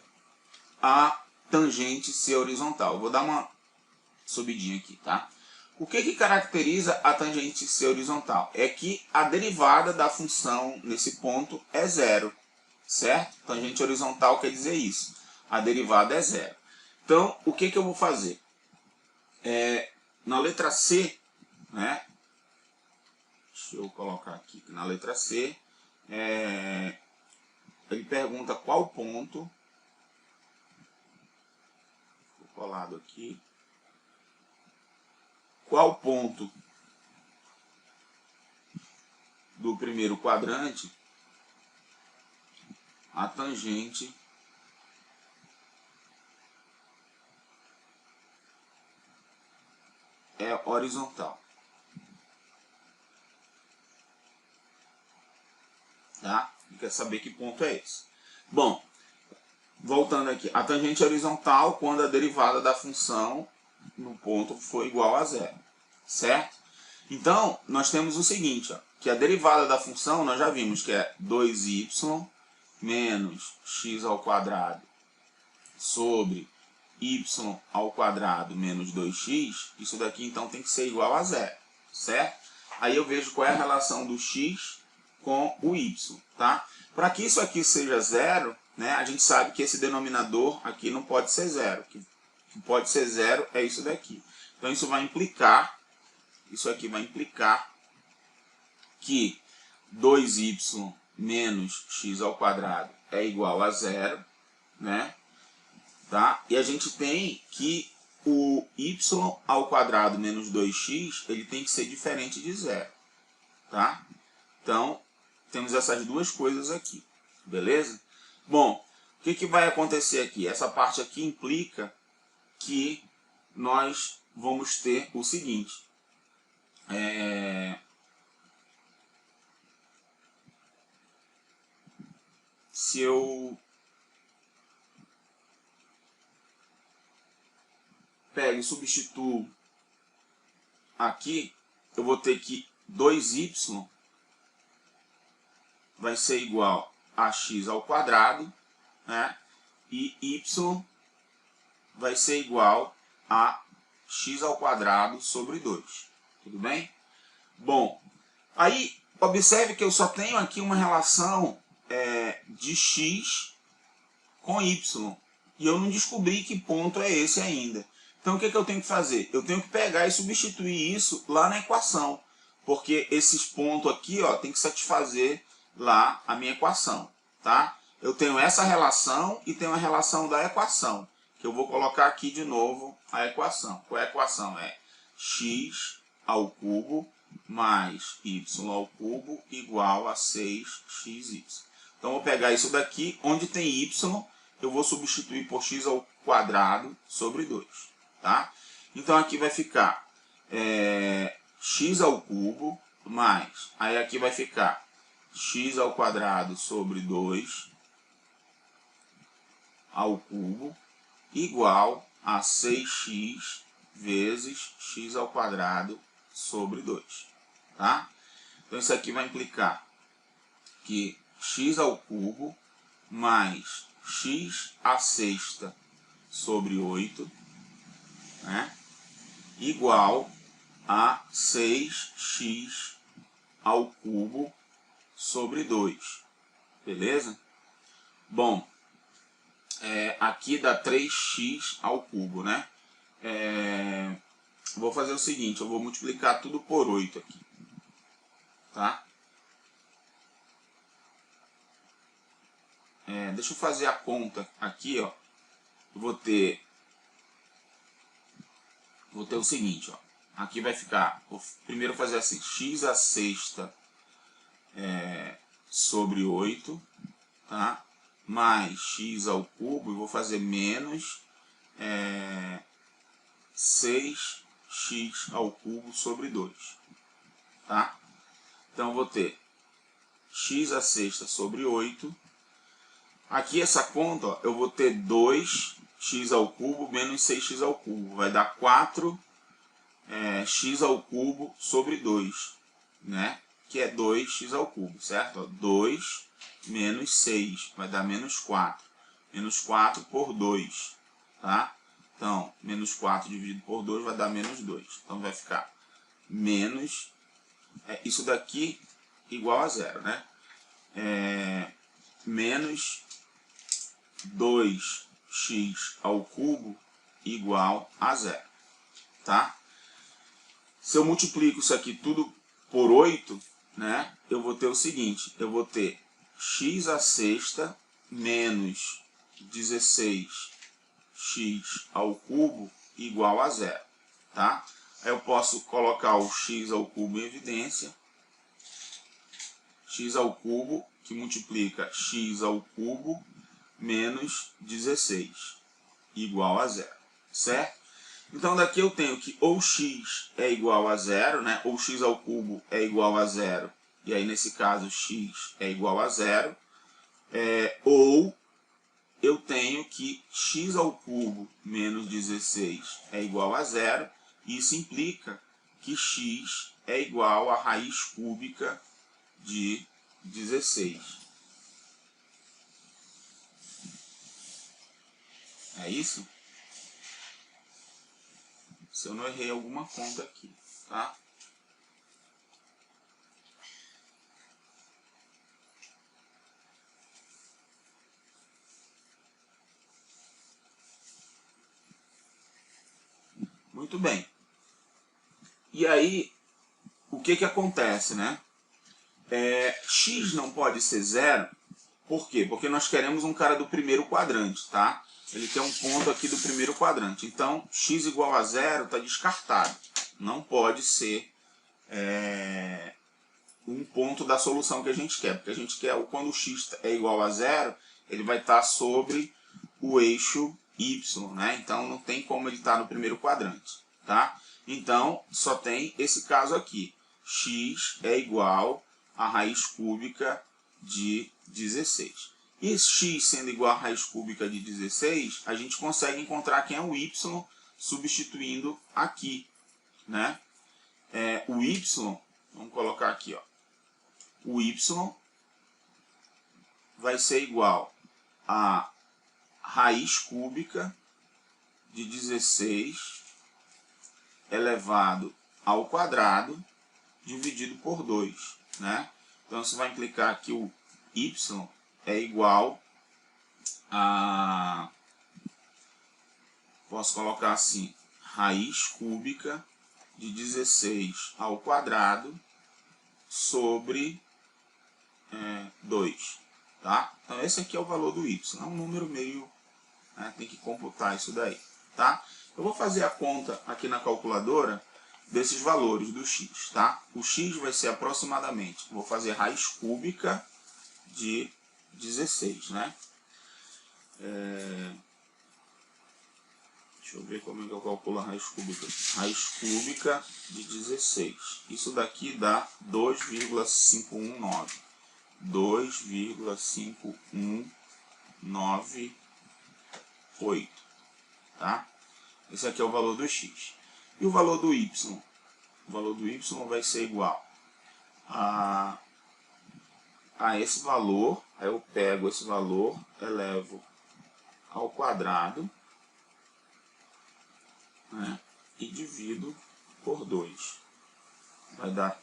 a tangente ser horizontal? Vou dar uma subidinha aqui, tá? O que caracteriza a tangente ser horizontal? É que a derivada da função nesse ponto é zero, certo? Tangente horizontal quer dizer isso. A derivada é zero. Então, o que eu vou fazer? Na letra C, né? Deixa eu colocar aqui. Na letra C, ele pergunta qual ponto. Vou colado aqui. Qual ponto do primeiro quadrante a tangente é horizontal? Tá? Quer saber que ponto é esse? Bom, voltando aqui, a tangente é horizontal quando a derivada da função no ponto for igual a zero, certo? Então, nós temos o seguinte, ó, que a derivada da função, nós já vimos que é 2y menos x ao quadrado sobre y ao quadrado menos 2x, isso daqui então tem que ser igual a zero, certo? Aí eu vejo qual é a relação do x com o y, tá? Para que isso aqui seja zero, né, a gente sabe que esse denominador aqui não pode ser zero. O que pode ser zero é isso daqui. Então isso vai implicar, isso aqui vai implicar que 2y menos x ao quadrado é igual a zero, né? Tá? E a gente tem que o y ao quadrado menos 2x, ele tem que ser diferente de zero, tá? Então, temos essas duas coisas aqui, beleza? Bom, o que vai acontecer aqui? Essa parte aqui implica que nós vamos ter o seguinte. Se eu pego e substituo aqui, eu vou ter que 2y vai ser igual a x ao quadrado, né? E y vai ser igual a x ao quadrado sobre 2. Tudo bem? Bom, aí observe que eu só tenho aqui uma relação de x com y. E eu não descobri que ponto é esse ainda. Então o que eu tenho que fazer? Eu tenho que pegar e substituir isso lá na equação. Porque esses pontos aqui, ó, tem que satisfazer lá a minha equação. Tá? Eu tenho essa relação e tenho a relação da equação. Que eu vou colocar aqui de novo a equação. Qual é a equação? É x ao cubo mais y ao cubo igual a 6xy. Então, eu vou pegar isso daqui, onde tem y, eu vou substituir por x ao quadrado sobre 2. Tá? Então, aqui vai ficar x ao cubo mais, aí aqui vai ficar x ao quadrado sobre 2 ao cubo igual a 6x vezes x ao quadrado sobre 2. Tá? Então, isso aqui vai implicar que x ao cubo mais x à sexta sobre 8, né, igual a 6x ao cubo sobre 2. Beleza? Bom, aqui dá 3x ao cubo, né? Vou fazer o seguinte, eu vou multiplicar tudo por 8 aqui. Tá? Deixa eu fazer a conta aqui, ó. Eu vou ter o seguinte, ó. Aqui vai ficar, vou primeiro fazer assim, x à sexta sobre 8, tá? Mais x ao cubo, e vou fazer menos 6x ao cubo sobre 2. Tá? Então, eu vou ter x à sexta sobre 8. Aqui essa conta, ó, eu vou ter 2x ao cubo menos 6x ao cubo. Vai dar 4 x ao cubo sobre 2, né? Que é 2x ao cubo, certo? 2 menos 6 vai dar menos 4. Menos 4 por 2, tá? Então, menos 4 dividido por 2 vai dar menos 2. Então, vai ficar menos... isso daqui igual a zero, né? Menos 2x ao cubo igual a zero, tá? Se eu multiplico isso aqui tudo por 8, né, eu vou ter o seguinte, eu vou ter x à sexta menos 16x ao cubo igual a zero, tá? Aí eu posso colocar o x ao cubo em evidência. X ao cubo que multiplica x ao cubo menos 16 igual a zero, certo? Então daqui eu tenho que ou x é igual a zero, né? Ou x ao cubo é igual a zero, e aí nesse caso x é igual a zero, ou eu tenho que x ao cubo menos 16 é igual a zero, e isso implica que x é igual à raiz cúbica de 16. É isso? Se eu não errei alguma conta aqui, tá? Muito bem. E aí, o que acontece, né? X não pode ser zero, por quê? Porque nós queremos um cara do primeiro quadrante, tá? Ele tem um ponto aqui do primeiro quadrante. Então, x igual a zero está descartado. Não pode ser um ponto da solução que a gente quer. Porque a gente quer, quando o x é igual a zero, ele vai estar sobre o eixo y, né? Então, não tem como ele estar no primeiro quadrante, tá? Então, só tem esse caso aqui. X é igual a raiz cúbica de 16. E x sendo igual a raiz cúbica de 16, a gente consegue encontrar quem é o y substituindo aqui, né? O y, vamos colocar aqui, ó. O y vai ser igual a raiz cúbica de 16 elevado ao quadrado dividido por 2, né? Então, isso vai implicar que o y é igual a... Posso colocar assim, raiz cúbica de 16 ao quadrado sobre 2, tá? Então, esse aqui é o valor do y. É um número meio... né, tem que computar isso daí, tá? Eu vou fazer a conta aqui na calculadora desses valores do x, tá? O x vai ser aproximadamente, vou fazer raiz cúbica de 16, né? Deixa eu ver como é que eu calculo a raiz cúbica. Raiz cúbica de 16. Isso daqui dá 2,519. 2,5198, tá? Esse aqui é o valor do x. E o valor do y? O valor do y vai ser igual a esse valor. Aí eu pego esse valor, elevo ao quadrado, né, e divido por 2. Vai dar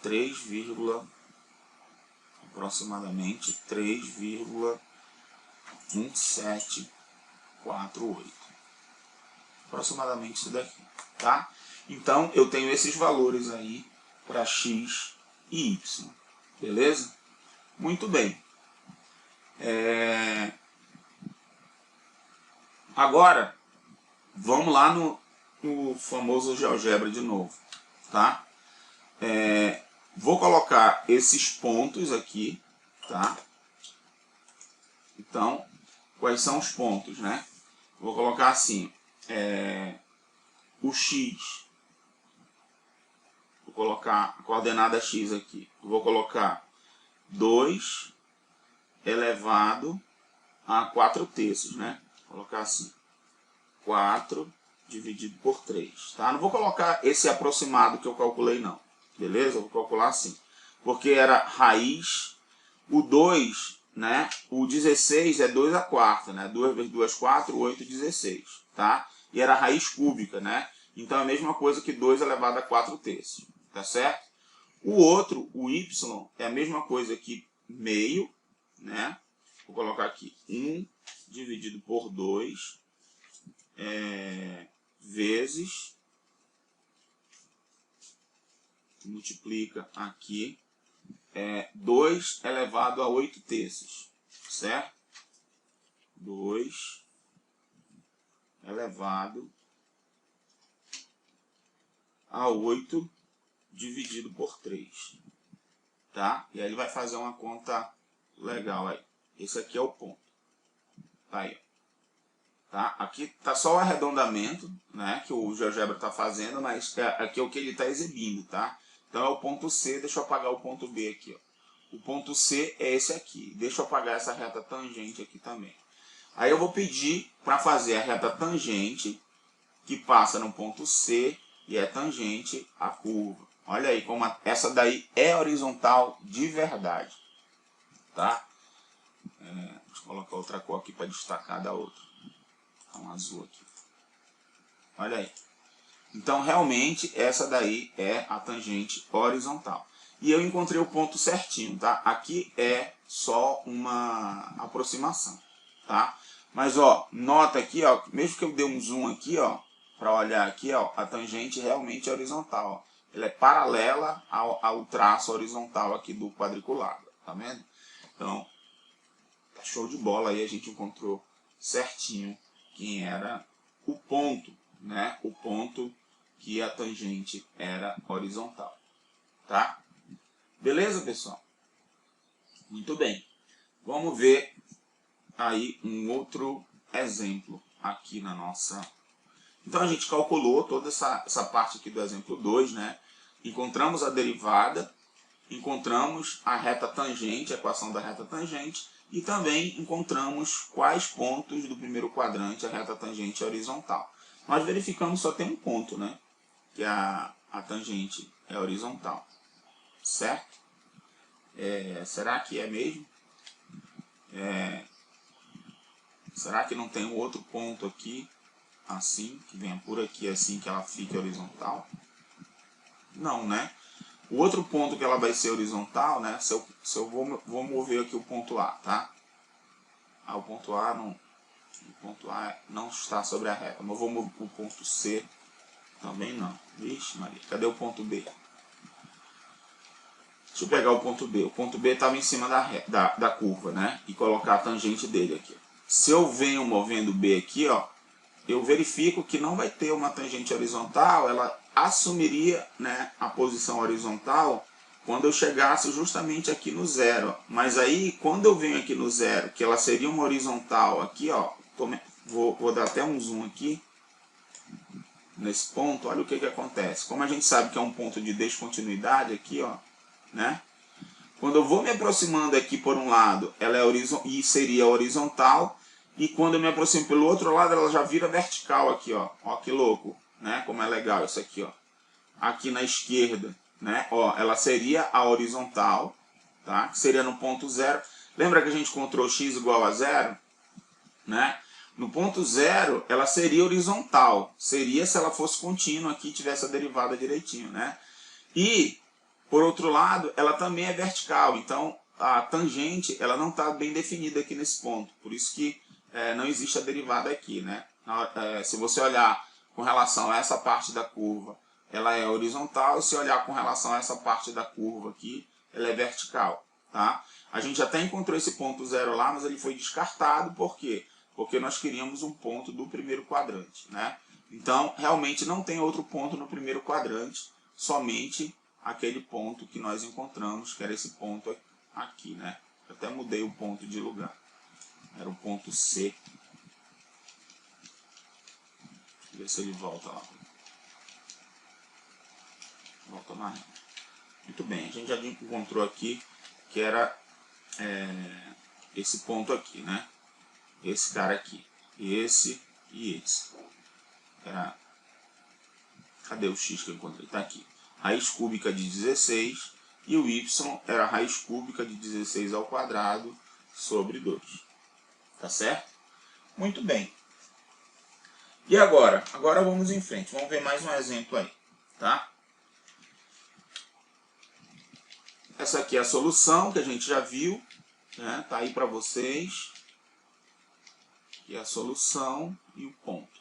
aproximadamente 3,1748. Aproximadamente isso daqui, tá? Então, eu tenho esses valores aí para x e y, beleza? Muito bem. Agora, vamos lá no famoso GeoGebra de novo, tá? Vou colocar esses pontos aqui, tá? Então, quais são os pontos, né? Vou colocar assim, o x, vou colocar a coordenada x aqui, vou colocar 2 elevado a 4 terços, né? Vou colocar assim, 4 dividido por 3, tá? Não vou colocar esse aproximado que eu calculei não, beleza? Eu vou calcular assim, porque era raiz, o 2, né? O 16 é 2 a quarta, né? 2 vezes 2, 4, 8, 16, tá? E era raiz cúbica, né? Então é a mesma coisa que 2 elevado a 4 terços, tá certo? O outro, o y, é a mesma coisa que meio, né? Vou colocar aqui 1 dividido por 2 vezes, multiplica aqui, 2 elevado a 8 terços, certo? 2 elevado a 8 dividido por 3, tá? E aí ele vai fazer uma conta legal aí. Esse aqui é o ponto. Tá aí, ó. Tá? Aqui tá só o arredondamento, né, que o GeoGebra está fazendo, mas aqui é o que ele está exibindo, tá? Então é o ponto C, deixa eu apagar o ponto B aqui, ó. O ponto C é esse aqui. Deixa eu apagar essa reta tangente aqui também. Aí eu vou pedir para fazer a reta tangente que passa no ponto C e é tangente à curva. Olha aí como essa daí é horizontal de verdade, tá? Deixa eu colocar outra cor aqui para destacar da outra. Um azul aqui. Olha aí. Então, realmente, essa daí é a tangente horizontal. E eu encontrei o ponto certinho, tá? Aqui é só uma aproximação, tá? Mas, ó, nota aqui, ó, mesmo que eu dê um zoom aqui, ó, para olhar aqui, ó, a tangente realmente é horizontal, ó. Ela é paralela ao traço horizontal aqui do quadriculado, tá vendo? Então, tá show de bola aí, a gente encontrou certinho quem era o ponto, né? O ponto que a tangente era horizontal, tá? Beleza, pessoal? Muito bem. Vamos ver aí um outro exemplo aqui na nossa... Então a gente calculou toda essa parte aqui do exemplo 2, né? Encontramos a derivada, encontramos a reta tangente, a equação da reta tangente, e também encontramos quais pontos do primeiro quadrante a reta tangente é horizontal. Nós verificamos só tem um ponto, né? Que a tangente é horizontal, certo? Será que é mesmo? Será que não tem um outro ponto aqui, assim, que venha por aqui, assim, que ela fique horizontal? Não, né? O outro ponto que ela vai ser horizontal, né? Se eu vou mover aqui o ponto A, tá? O ponto A não está sobre a reta. Mas eu vou mover o ponto C também não. Vixe, Maria, cadê o ponto B? Deixa eu pegar o ponto B. O ponto B estava em cima da curva, né? E colocar a tangente dele aqui. Se eu venho movendo B aqui, ó, eu verifico que não vai ter uma tangente horizontal, ela assumiria, né, a posição horizontal quando eu chegasse justamente aqui no zero. Mas aí, quando eu venho aqui no zero, que ela seria uma horizontal aqui, ó, vou dar até um zoom aqui, nesse ponto, olha o que acontece. Como a gente sabe que é um ponto de descontinuidade aqui, ó, né? Quando eu vou me aproximando aqui por um lado, ela é seria horizontal, e quando eu me aproximo pelo outro lado, ela já vira vertical aqui, ó. Ó que louco, né? Como é legal isso aqui, ó. Aqui na esquerda, né? Ó, ela seria a horizontal, tá? Que seria no ponto zero. Lembra que a gente encontrou x igual a zero, né? No ponto zero, ela seria horizontal. Seria se ela fosse contínua aqui e tivesse a derivada direitinho, né? E, por outro lado, ela também é vertical. Então, a tangente ela não está bem definida aqui nesse ponto. Por isso que não existe a derivada aqui, né? Se você olhar com relação a essa parte da curva, ela é horizontal. E se olhar com relação a essa parte da curva aqui, ela é vertical, tá? A gente até encontrou esse ponto zero lá, mas ele foi descartado. Por quê? Porque nós queríamos um ponto do primeiro quadrante, né? Então, realmente não tem outro ponto no primeiro quadrante, somente aquele ponto que nós encontramos, que era esse ponto aqui, né? Eu até mudei o ponto de lugar. Era o ponto C. Deixa eu ver se ele volta lá. Volta na reta. Muito bem, a gente já encontrou aqui que era esse ponto aqui, né? Esse cara aqui. Esse e esse. era... Cadê o x que eu encontrei? Está aqui. Raiz cúbica de 16 e o y era a raiz cúbica de 16 ao quadrado sobre 2. Tá certo? Muito bem. E agora? Agora vamos em frente. Vamos ver mais um exemplo aí. Tá? Essa aqui é a solução que a gente já viu. Né? Tá aí para vocês. Aqui é a solução e o ponto.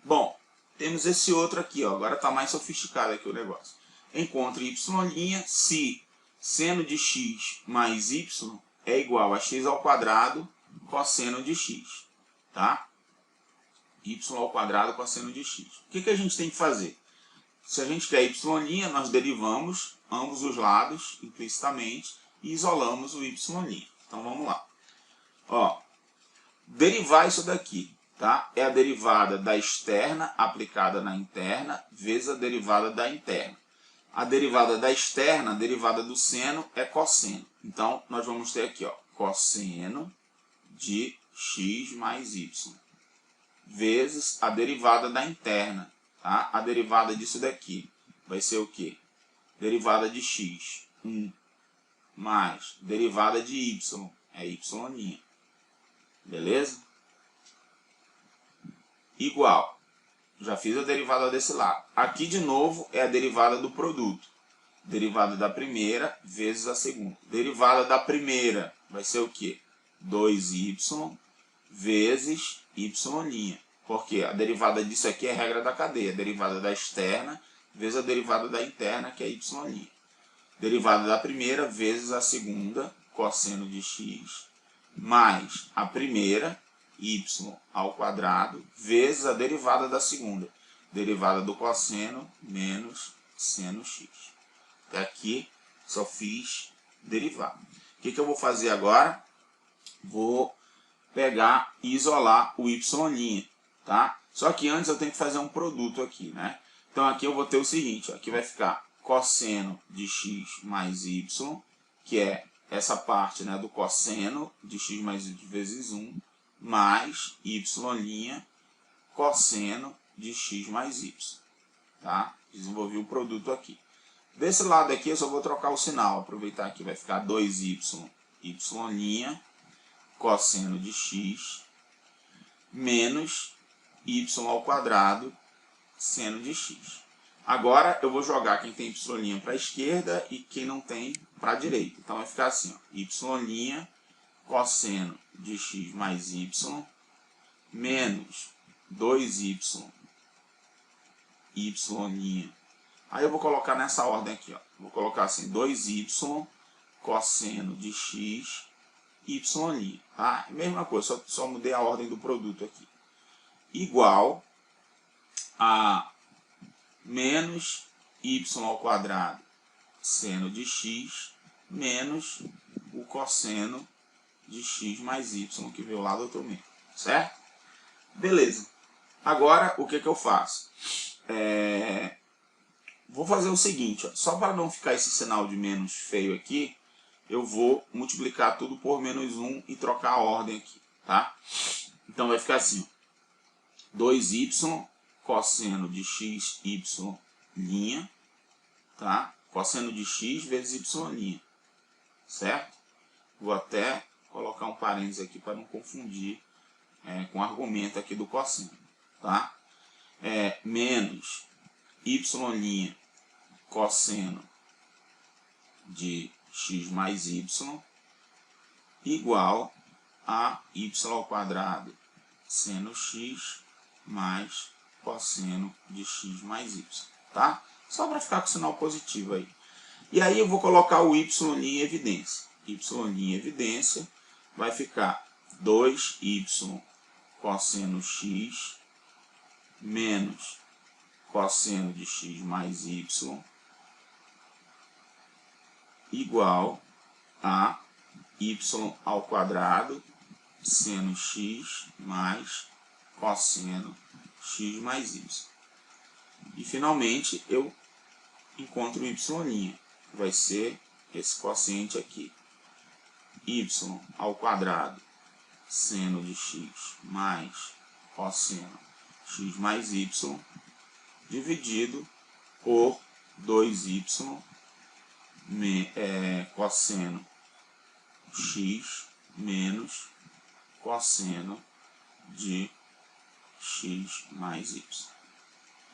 Bom, temos esse outro aqui, ó. Agora está mais sofisticado aqui o negócio. Encontre y' se seno de x mais y é igual a x ao quadrado cosseno de x. Tá? Y ao quadrado cosseno de x. O que a gente tem que fazer? Se a gente quer y', nós derivamos ambos os lados implicitamente e isolamos o y'. Então vamos lá. Ó, derivar isso daqui. Tá? É a derivada da externa aplicada na interna vezes a derivada da interna. A derivada da externa, a derivada do seno, é cosseno. Então, nós vamos ter aqui, ó, cosseno de x mais y vezes a derivada da interna. Tá? A derivada disso daqui vai ser o quê? Derivada de x, 1, mais derivada de y, é y'. Beleza? Igual, já fiz a derivada desse lado. Aqui de novo é a derivada do produto. Derivada da primeira vezes a segunda. Derivada da primeira vai ser o quê? 2y vezes y'. Porque a derivada disso aqui é a regra da cadeia. A derivada da externa vezes a derivada da interna, que é y'. Derivada da primeira vezes a segunda, cosseno de x, mais a primeira, y ao quadrado, vezes a derivada da segunda, derivada do cosseno menos seno x. Até aqui só fiz derivada. O que eu vou fazer agora? Vou pegar e isolar o y', tá? Só que antes eu tenho que fazer um produto aqui, né? Então aqui eu vou ter o seguinte, ó, aqui vai ficar cosseno de x mais y, que é essa parte, né, do cosseno de x mais y vezes 1, mais y' cosseno de x mais y. Tá? Desenvolvi o produto aqui. Desse lado aqui eu só vou trocar o sinal. Aproveitar que vai ficar 2y, y' cosseno de x menos y ao quadrado seno de x. Agora eu vou jogar quem tem y' para a esquerda e quem não tem para a direita. Então vai ficar assim, ó, y' cosseno de x mais y menos 2y y'. Aí eu vou colocar nessa ordem aqui, ó. Vou colocar assim, 2y cosseno de x y'. Tá? Mesma coisa, só mudei a ordem do produto aqui. Igual a menos y ao quadrado seno de x menos o cosseno de x mais y, que veio lá do outro meio. Certo? Beleza. Agora, o que eu faço? Vou fazer o seguinte, ó, só para não ficar esse sinal de menos feio aqui, eu vou multiplicar tudo por menos 1 e trocar a ordem aqui, tá? Então vai ficar assim, ó, 2y cosseno de x, y', tá? Cosseno de x vezes y', certo? Vou até colocar um parênteses aqui para não confundir com o argumento aqui do cosseno, tá? Menos y' cosseno de x mais y igual a y ao quadrado seno x mais cosseno de x mais y, tá? Só para ficar com o sinal positivo aí. E aí eu vou colocar o y' em evidência. Y em evidência vai ficar 2y cosseno x menos cosseno de x mais y igual a y ao quadrado seno x mais cosseno x mais y. E finalmente eu encontro o y', vai ser esse quociente aqui, y ao quadrado seno de x mais cosseno x mais y dividido por 2y cosseno x menos cosseno de x mais y,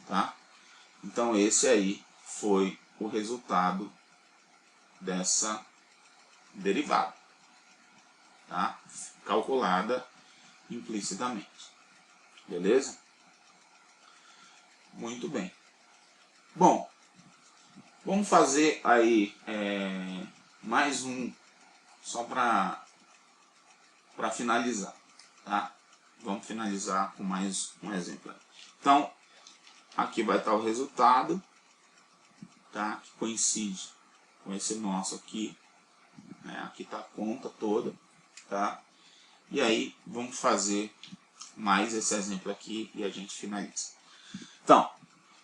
tá? Então esse aí foi o resultado dessa derivada, tá? Calculada implicitamente, beleza? Muito bem. Bom, vamos fazer aí mais um, só para finalizar, tá? Vamos finalizar com mais um exemplo aí. Então, aqui vai estar o resultado, tá? Que coincide com esse nosso aqui, né? Aqui está a conta toda, tá? E aí, vamos fazer mais esse exemplo aqui e a gente finaliza. Então,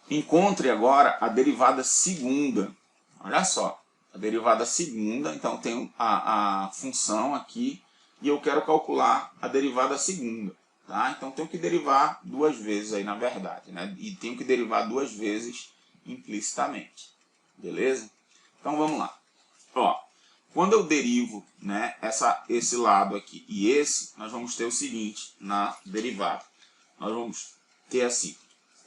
encontre agora a derivada segunda. Olha só, a derivada segunda, então tem a função aqui e eu quero calcular a derivada segunda, tá? Então tenho que derivar duas vezes aí na verdade, né? E tenho que derivar duas vezes implicitamente, beleza? Então vamos lá. Ó, quando eu derivo, né, esse lado aqui e esse, nós vamos ter o seguinte na derivada. Nós vamos ter assim,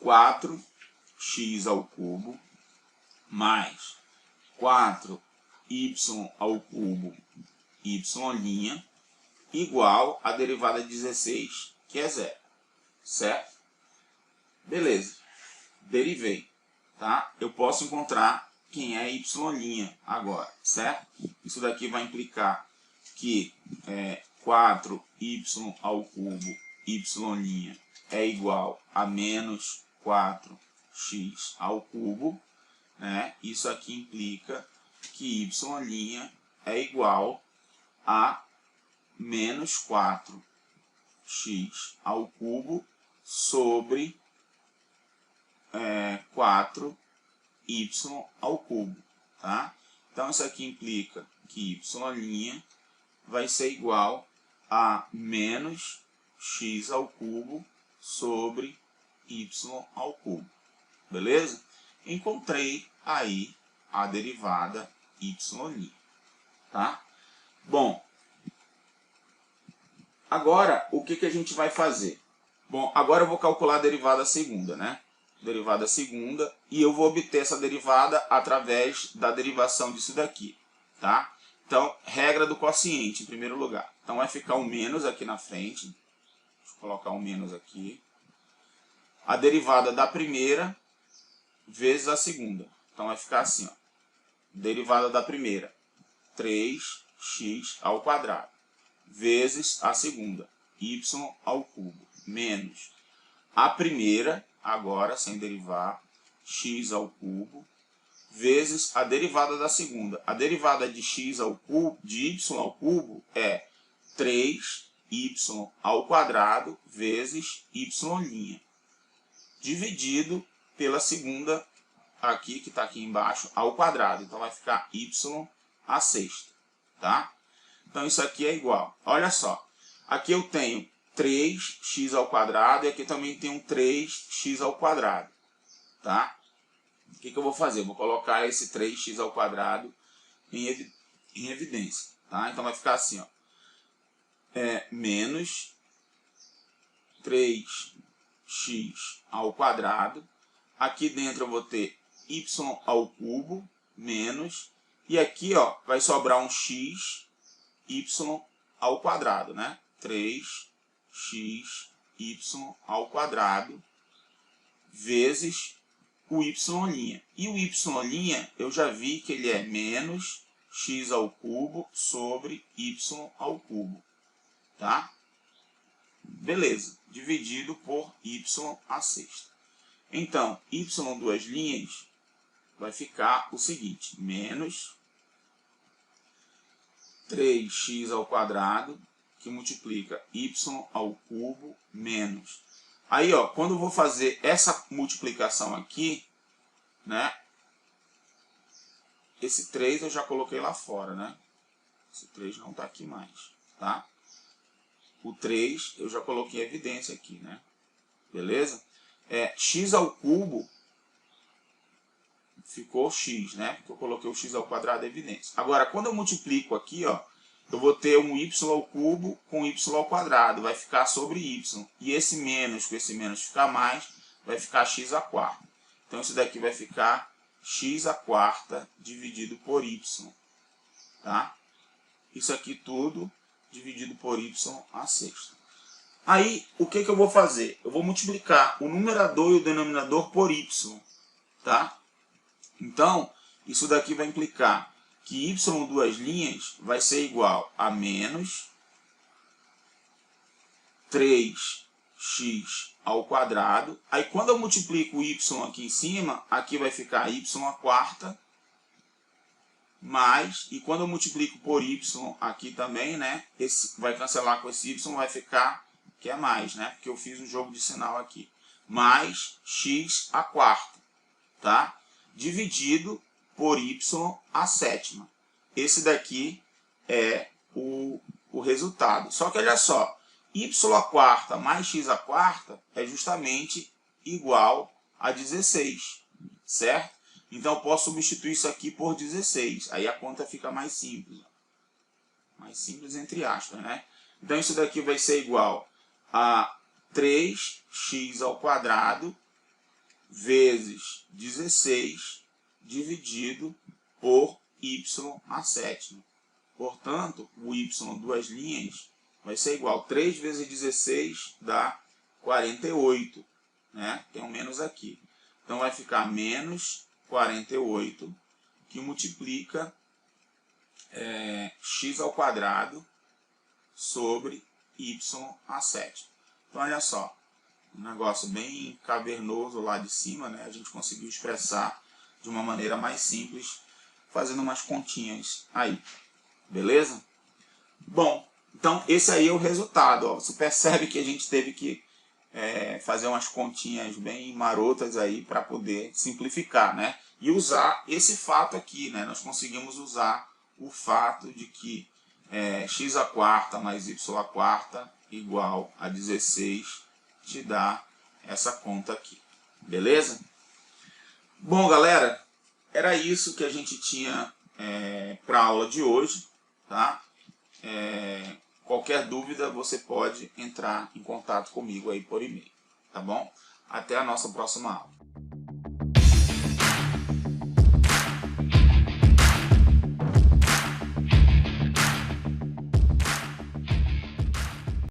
4x ao cubo mais 4y ao cubo y' igual a derivada de 16, que é 0, certo? Beleza, derivei, tá? Eu posso encontrar quem é y' agora, certo? Isso daqui vai implicar que 4y ao cubo y' é igual a menos 4x ao cubo, né? Isso aqui implica que y' é igual a menos 4x ao cubo sobre 4y ao cubo, tá? Então isso aqui implica que y' vai ser igual a menos x ao cubo sobre y ao cubo, beleza? Encontrei aí a derivada y', tá? Bom, agora o que a gente vai fazer? Bom, agora eu vou calcular a derivada segunda, né? Derivada segunda, e eu vou obter essa derivada através da derivação disso daqui, tá? Então, regra do quociente em primeiro lugar. Então vai ficar um menos aqui na frente. Deixa eu colocar um menos aqui. A derivada da primeira vezes a segunda. Então vai ficar assim, ó. Derivada da primeira, 3x ao quadrado, vezes a segunda, y ao cubo, menos a primeira, agora sem derivar, x ao cubo, vezes a derivada da segunda. A derivada de x ao cubo, de y ao cubo, é 3y ao quadrado vezes y', dividido pela segunda aqui, que está aqui embaixo, ao quadrado. Então vai ficar y à sexta, tá? Então isso aqui é igual. Olha só, aqui eu tenho 3x ao quadrado e aqui também tem um 3x ao quadrado, tá? O que eu vou fazer? Eu vou colocar esse 3x ao quadrado em evidência, tá? Então vai ficar assim, ó. Menos 3x ao quadrado. Aqui dentro eu vou ter y ao cubo, menos, e aqui, ó, vai sobrar um x, y ao quadrado, né? 3x, y ao quadrado, vezes o y'. E o y' eu já vi que ele é menos x ao cubo sobre y ao cubo, tá? Beleza, dividido por y à sexta. Então, y duas linhas vai ficar o seguinte, menos 3x ao quadrado, que multiplica y ao cubo, menos. Aí, ó, quando eu vou fazer essa multiplicação aqui, né, esse 3 eu já coloquei lá fora, né? Esse 3 não está aqui mais, tá? O 3 eu já coloquei em evidência aqui, né? Beleza? x ao cubo ficou x, né? Porque eu coloquei o x ao quadrado, é evidência. Agora, quando eu multiplico aqui, ó, eu vou ter um y ao cubo com y ao quadrado, vai ficar sobre y. E esse menos com esse menos ficar mais, vai ficar x à quarta. Então, isso daqui vai ficar x à quarta dividido por y. Tá? Isso aqui tudo dividido por y à sexta. Aí, o que eu vou fazer? Eu vou multiplicar o numerador e o denominador por y. Tá? Então, isso daqui vai implicar que y duas linhas vai ser igual a menos 3x ao quadrado. Aí, quando eu multiplico o y aqui em cima, aqui vai ficar y à quarta, mais, e quando eu multiplico por y aqui também, né, esse vai cancelar com esse y, vai ficar, que é mais, né, porque eu fiz um jogo de sinal aqui, mais x à quarta, tá? Dividido por y à sétima. Esse daqui é o resultado. Só que olha só, y à quarta mais x à quarta é justamente igual a 16, certo? Então eu posso substituir isso aqui por 16. Aí a conta fica mais simples. Mais simples entre aspas, né? Então isso daqui vai ser igual a 3x ao quadrado vezes 16 dividido por y à sétima. Portanto, o y duas linhas vai ser igual. 3 vezes 16 dá 48. Né? Tem um menos aqui. Então vai ficar menos 48, que multiplica x ao quadrado sobre y à sétima. Então olha só. Um negócio bem cavernoso lá de cima, né? A gente conseguiu expressar de uma maneira mais simples, fazendo umas continhas aí. Beleza? Bom, então esse aí é o resultado. Ó. Você percebe que a gente teve que fazer umas continhas bem marotas aí para poder simplificar, né? E usar esse fato aqui, né? Nós conseguimos usar o fato de que x à quarta mais y à quarta igual a 16 te dá essa conta aqui. Beleza? Bom, galera, era isso que a gente tinha para a aula de hoje. Tá? Qualquer dúvida você pode entrar em contato comigo aí por e-mail. Tá bom? Até a nossa próxima aula.